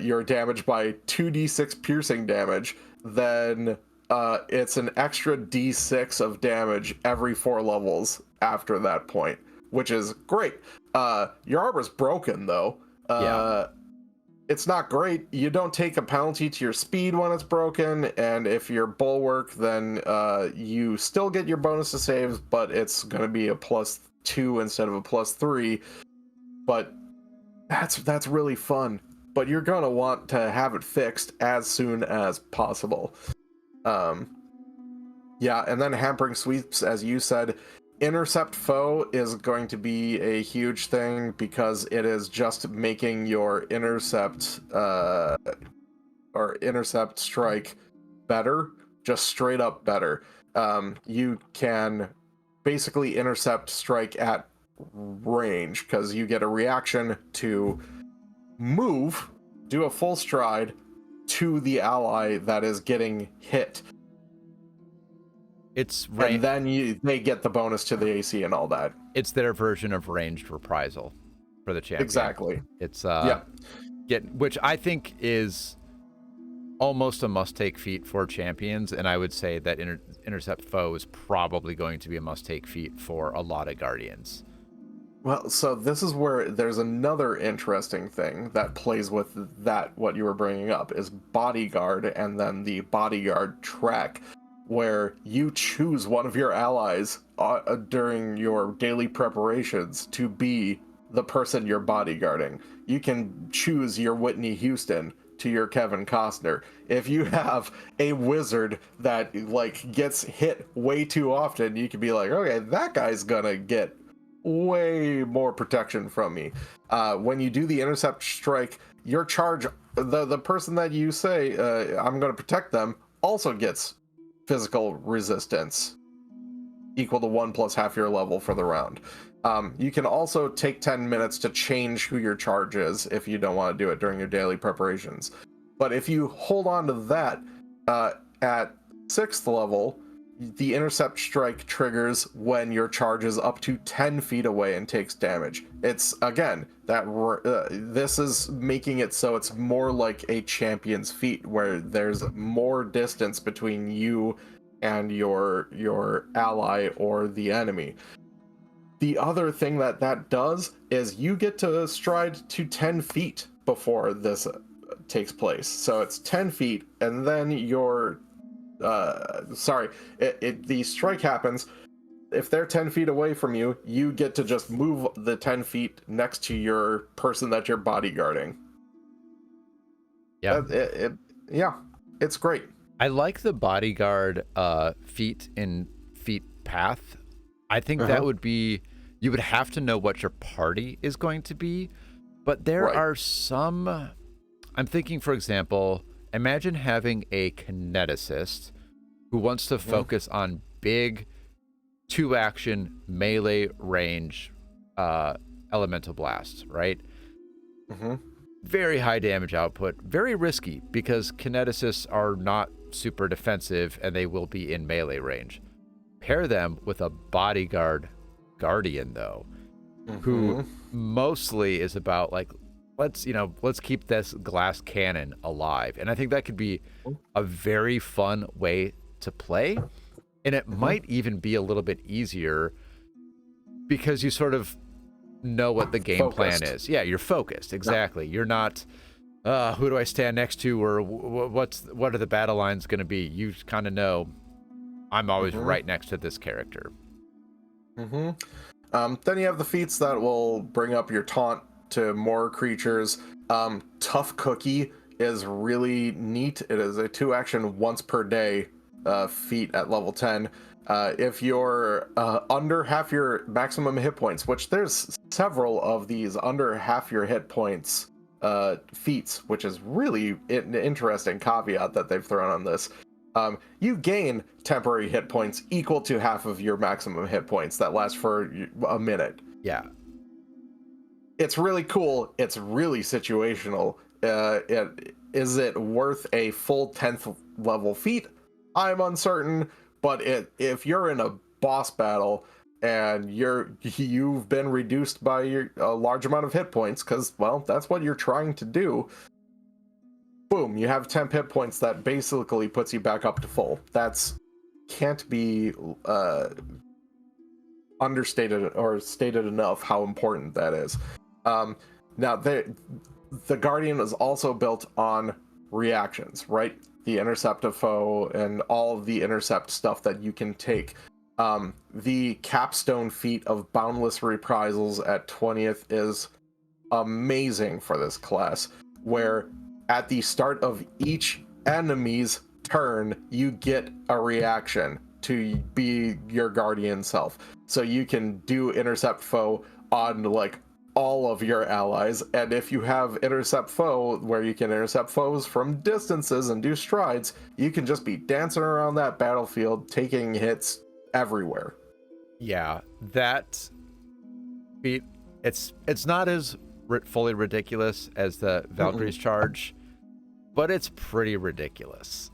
your damage by 2d6 piercing damage. Then it's an extra d6 of damage every 4 levels after that point, which is great. Your armor's broken though. It's not great. You don't take a penalty to your speed when it's broken, and if you're bulwark, then you still get your bonus to saves, but it's going to be a +2 instead of a +3. But that's really fun. But you're going to want to have it fixed as soon as possible. And then hampering sweeps, as you said. Intercept foe is going to be a huge thing because it is just making your intercept or intercept strike better, just straight up better. You can basically intercept strike at range because you get a reaction to move, do a full stride to the ally that is getting hit. And then they get the bonus to the AC and all that. It's their version of ranged reprisal for the champion. Exactly. It's which I think is almost a must-take feat for champions, and I would say that intercept foe is probably going to be a must-take feat for a lot of guardians. Well, so this is where there's another interesting thing that plays with that, what you were bringing up, is bodyguard, and then the bodyguard track, where you choose one of your allies during your daily preparations to be the person you're bodyguarding. You can choose your Whitney Houston to your Kevin Costner. If you have a wizard that gets hit way too often, you can be like, okay, that guy's gonna get way more protection from me. When you do the intercept strike, your charge, the person that you say I'm gonna protect them, also gets physical resistance equal to 1 plus half your level for the round. You can also take 10 minutes to change who your charge is if you don't want to do it during your daily preparations. But if you hold on to that at 6th level, the intercept strike triggers when your charge is up to 10 feet away and takes damage. It's, again, this is making it so it's more like a champion's feat, where there's more distance between you and your ally or the enemy. The other thing that does is you get to stride to 10 feet before this takes place. So it's 10 feet, and then the strike happens. If they're 10 feet away from you, you get to just move the 10 feet next to your person that you're bodyguarding. Yeah. Yeah, it's great. I like the bodyguard feat in feat path. I think that would be, you would have to know what your party is going to be, but there are some, I'm thinking, for example, imagine having a kineticist who wants to focus on big 2-action melee range elemental blasts, right? Very high damage output, very risky, because kineticists are not super defensive and they will be in melee range. Pair them with a bodyguard guardian, though, who mostly is about like, let's keep this glass cannon alive. And I think that could be a very fun way to play. And it might even be a little bit easier because you sort of know what the game plan is. Yeah, you're focused. Exactly. You're not, who do I stand next to, or what are the battle lines going to be? You kind of know, I'm always right next to this character. Then you have the feats that will bring up your taunt to more creatures. Tough Cookie is really neat. It is a 2-action once per day feat at level 10. If you're under half your maximum hit points, which there's several of these under half your hit points feats, which is really an interesting caveat that they've thrown on this. You gain temporary hit points equal to half of your maximum hit points that last for a minute. Yeah. It's really cool. It's really situational. Is it worth a full 10th level feat? I'm uncertain, but if you're in a boss battle and you've been reduced by a large amount of hit points, because, well, that's what you're trying to do, boom, you have 10 hit points that basically puts you back up to full. Can't be understated or stated enough how important that is. Now, the Guardian is also built on reactions, right? The intercept of foe and all of the intercept stuff that you can take. The capstone feat of Boundless Reprisals at 20th is amazing for this class, where at the start of each enemy's turn, you get a reaction to be your guardian self. So you can do intercept foe on like all of your allies, and if you have intercept foe where you can intercept foes from distances and do strides, you can just be dancing around that battlefield taking hits everywhere. Yeah, that feat, it's not as fully ridiculous as the Valkyrie's charge, but it's pretty ridiculous.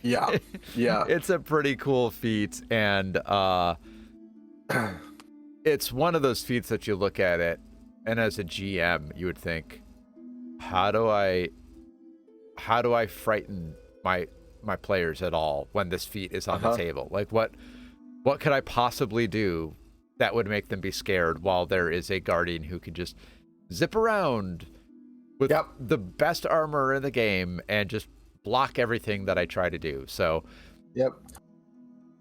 Yeah. It's a pretty cool feat, and it's one of those feats that you look at it, and as a GM, you would think, how do I frighten my players at all when this feat is on the table? Like, what could I possibly do that would make them be scared while there is a guardian who can just zip around with the best armor in the game and just block everything that I try to do? So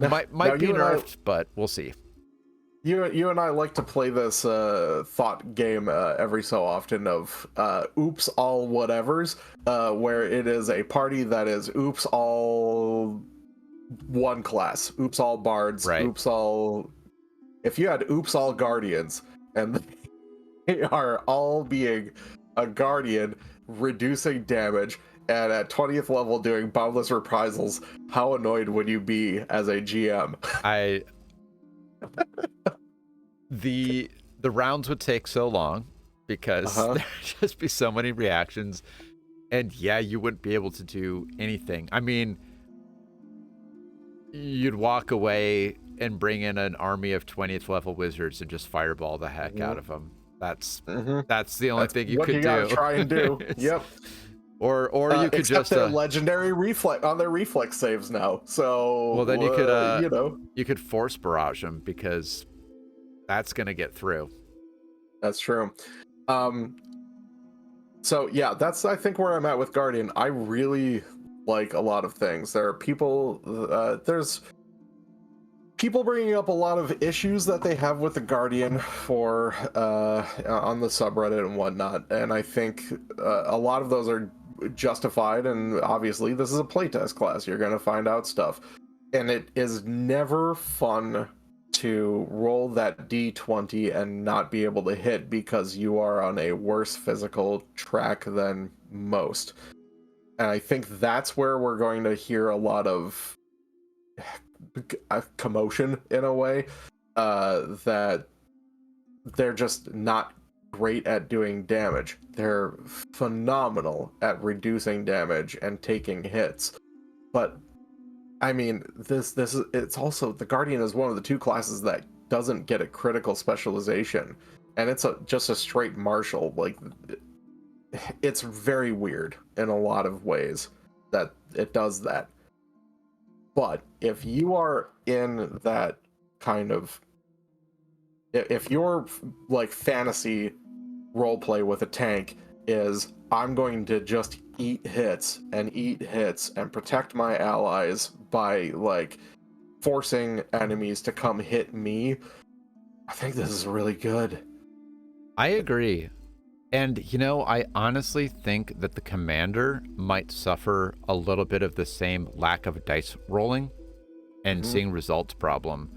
might be nerfed, but we'll see. You and I like to play this thought game every so often of oops all whatevers, where it is a party that is oops all one class, oops all bards, oops all. If you had oops all guardians and they are all being a guardian, reducing damage, and at 20th level doing Boundless Reprisals, how annoyed would you be as a GM? The rounds would take so long because there'd just be so many reactions, and you wouldn't be able to do anything. I mean, you'd walk away and bring in an army of 20th level wizards and just fireball the heck out of them. That's Mm-hmm. that's the only That's thing you what could you gotta do. try and do. Yep. Or you could Except just they're legendary reflex on their reflex saves now. well, then So you could force barrage them, because that's gonna get through. that's true. Um, so yeah, that's I think where I'm at with Guardian. I really like a lot of things. There's people bringing up a lot of issues that they have with the Guardian for on the subreddit and whatnot, and I think a lot of those are justified. And obviously, this is a playtest class; you're going to find out stuff, and it is never fun to roll that d20 and not be able to hit because you are on a worse physical track than most. And I think that's where we're going to hear a lot of commotion in a way, that they're just not great at doing damage. They're phenomenal at reducing damage and taking hits. But I mean, this is it's also the Guardian is one of the two classes that doesn't get a critical specialization, and it's just a straight martial. Like, it's very weird in a lot of ways that it does that. But if you are in that kind of, if your like fantasy role play with a tank is I'm going to just eat hits and protect my allies by like forcing enemies to come hit me, I think this is really good. I agree. And, I honestly think that the commander might suffer a little bit of the same lack of dice rolling and seeing results problem.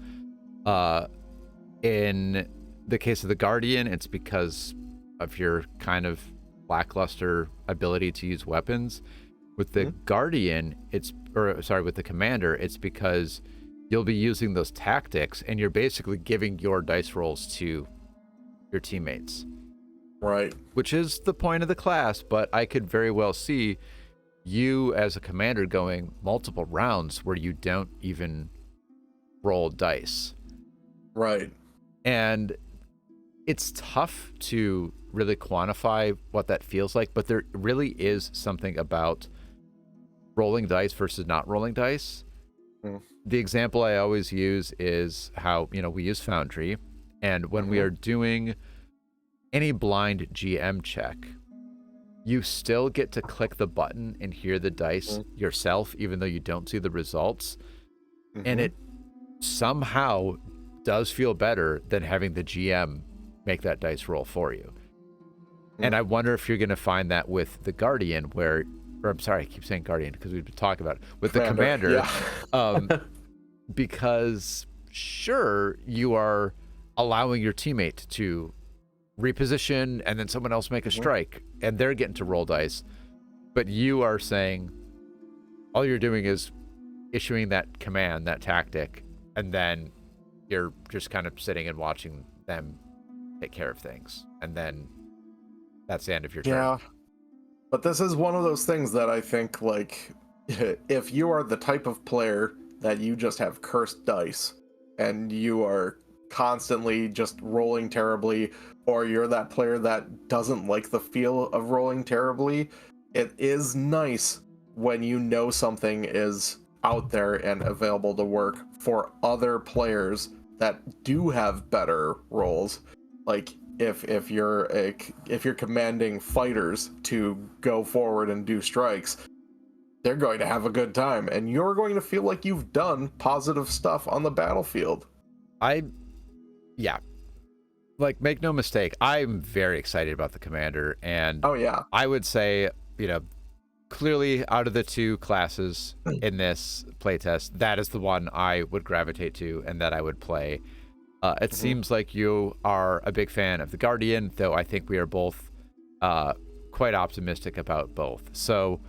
In the case of the Guardian, it's because of your kind of lackluster ability to use weapons. With the Guardian, with the commander, it's because you'll be using those tactics and you're basically giving your dice rolls to your teammates. Right. Which is the point of the class, but I could very well see you as a commander going multiple rounds where you don't even roll dice. Right. And it's tough to really quantify what that feels like, but there really is something about rolling dice versus not rolling dice. The example I always use is how, we use Foundry, and when we are doing any blind GM check, you still get to click the button and hear the dice yourself, even though you don't see the results. And it somehow does feel better than having the GM make that dice roll for you. And I wonder if you're going to find that with the Guardian, or I'm sorry, I keep saying Guardian because we've been talking about it. With the Commander, because sure, you are allowing your teammate to reposition and then someone else make a strike and they're getting to roll dice, but you are saying all you're doing is issuing that command, that tactic, and then you're just kind of sitting and watching them take care of things, and then that's the end of your turn. Yeah, but this is one of those things that I think, like, if you are the type of player that you just have cursed dice and you are constantly just rolling terribly, or you're that player that doesn't like the feel of rolling terribly, it is nice when you know something is out there and available to work for other players that do have better rolls. Like, if you're commanding fighters to go forward and do strikes, they're going to have a good time and you're going to feel like you've done positive stuff on the battlefield. Like, make no mistake, I'm very excited about the Commander, and I would say, clearly out of the two classes in this playtest, that is the one I would gravitate to and that I would play. It seems like you are a big fan of the Guardian, though I think we are both quite optimistic about both. So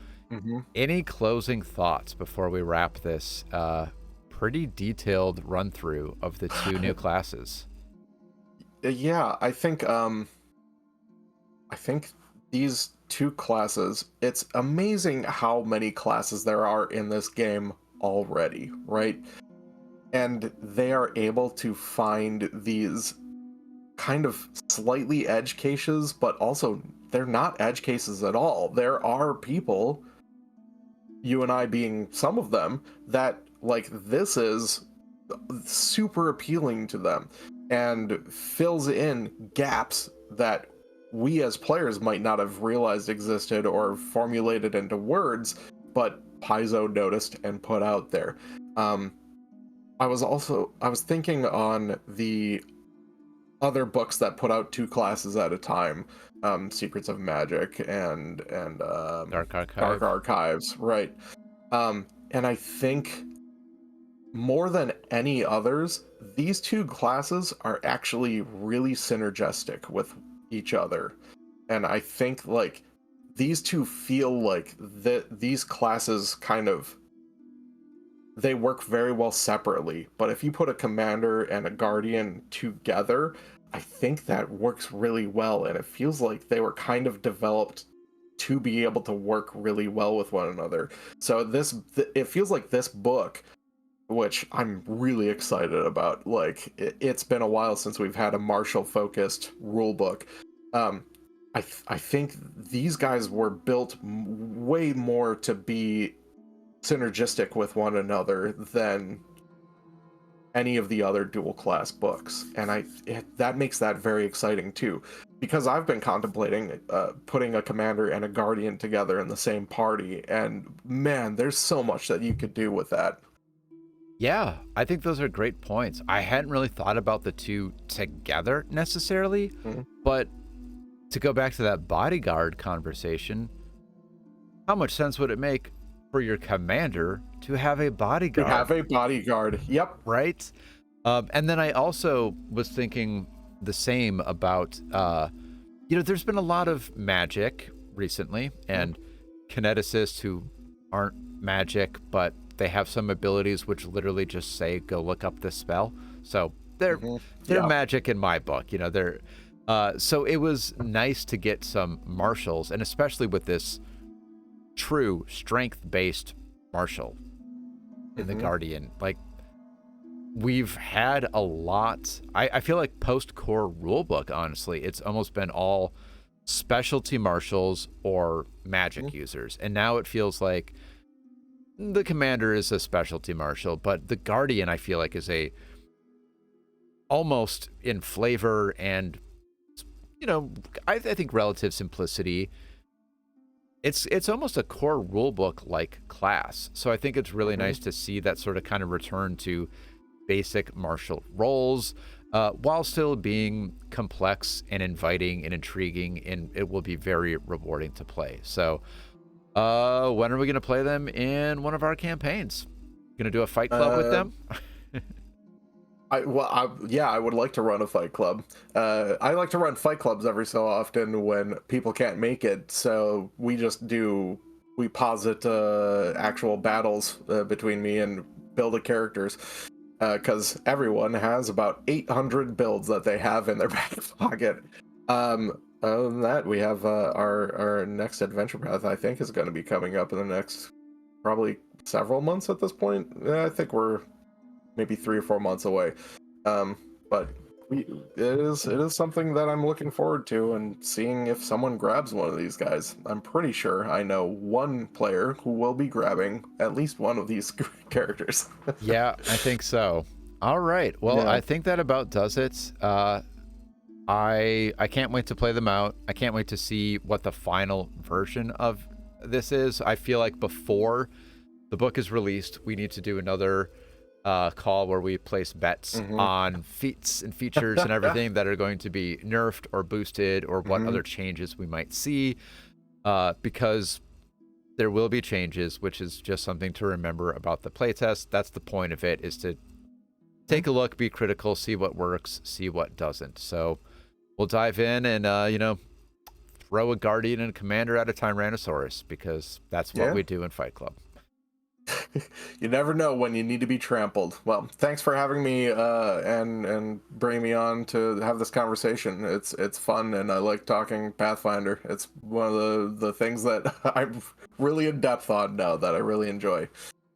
any closing thoughts before we wrap this pretty detailed run through of the two new classes? Yeah, I think these two classes, it's amazing how many classes there are in this game already, right? And they are able to find these kind of slightly edge cases, but also they're not edge cases at all. There are people, you and I being some of them, that like this is super appealing to them and fills in gaps that we as players might not have realized existed or formulated into words, but Paizo noticed and put out there. I was thinking on the other books that put out 2 classes at a time, Secrets of Magic and Dark Dark Archive. Archives, right? And I think more than any others, these 2 classes are actually really synergistic with each other. And I think like these 2 feel like these classes kind of they work very well separately, but if you put a commander and a guardian together, I think that works really well, and it feels like they were kind of developed to be able to work really well with one another. So it feels like this book, which I'm really excited about. Like it's been a while since we've had a martial focused rule book. I think these guys were built way more to be synergistic with one another than any of the other dual class books, and that makes that very exciting too, because I've been contemplating putting a commander and a guardian together in the same party, and man, there's so much that you could do with that. Yeah, I think those are great points. I hadn't really thought about the 2 together necessarily, Mhm. but to go back to that bodyguard conversation, how much sense would it make for your commander to have a To bodyguard? have a bodyguard, yep. Right? And then I also was thinking the same about, there's been a lot of magic recently and kineticists who aren't magic, but they have some abilities which literally just say, go look up this spell. So they're Yeah. magic in my book, they're, so it was nice to get some martials, and especially with this true strength-based martial in the Guardian. Like, we've had a lot. I feel like post-core rulebook, honestly, it's almost been all specialty marshals or magic users. And now it feels like the commander is a specialty marshal, but the Guardian, I feel like, is a almost in flavor and, I think relative simplicity. It's almost a core rulebook like class. So I think it's really nice to see that sort of kind of return to basic martial roles, while still being complex and inviting and intriguing, and it will be very rewarding to play. So when are we going to play them in one of our campaigns? Going to do a fight club with them? Yeah, I would like to run a fight club. I like to run fight clubs every so often when people can't make it, so we posit actual battles between me and build the characters, because everyone has about 800 builds that they have in their back pocket. Other than that, we have our next adventure path, I think, is going to be coming up in the next probably several months at this point. I think we're maybe 3 or 4 months away. But it is something that I'm looking forward to, and seeing if someone grabs one of these guys. I'm pretty sure I know one player who will be grabbing at least one of these characters. Yeah, I think so. All right. Well, Yeah. I think that about does it. I can't wait to play them out. I can't wait to see what the final version of this is. I feel like before the book is released, we need to do another call where we place bets on feats and features and everything that are going to be nerfed or boosted, or what other changes we might see, because there will be changes, which is just something to remember about the playtest. That's the point of it, is to take a look, be critical, see what works, see what doesn't. So we'll dive in and throw a guardian and a commander at a Tyrannosaurus, because that's what we do in Fight Club. You never know when you need to be trampled. Well, thanks for having me and bringing me on to have this conversation. It's fun, and I like talking Pathfinder. It's one of the things that I'm really in depth on now that I really enjoy.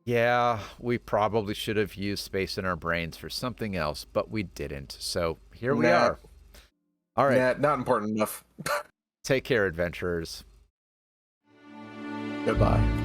Yeah, we probably should have used space in our brains for something else, but we didn't. So here we Nah, are. All right. not important enough. Take care, adventurers. Goodbye.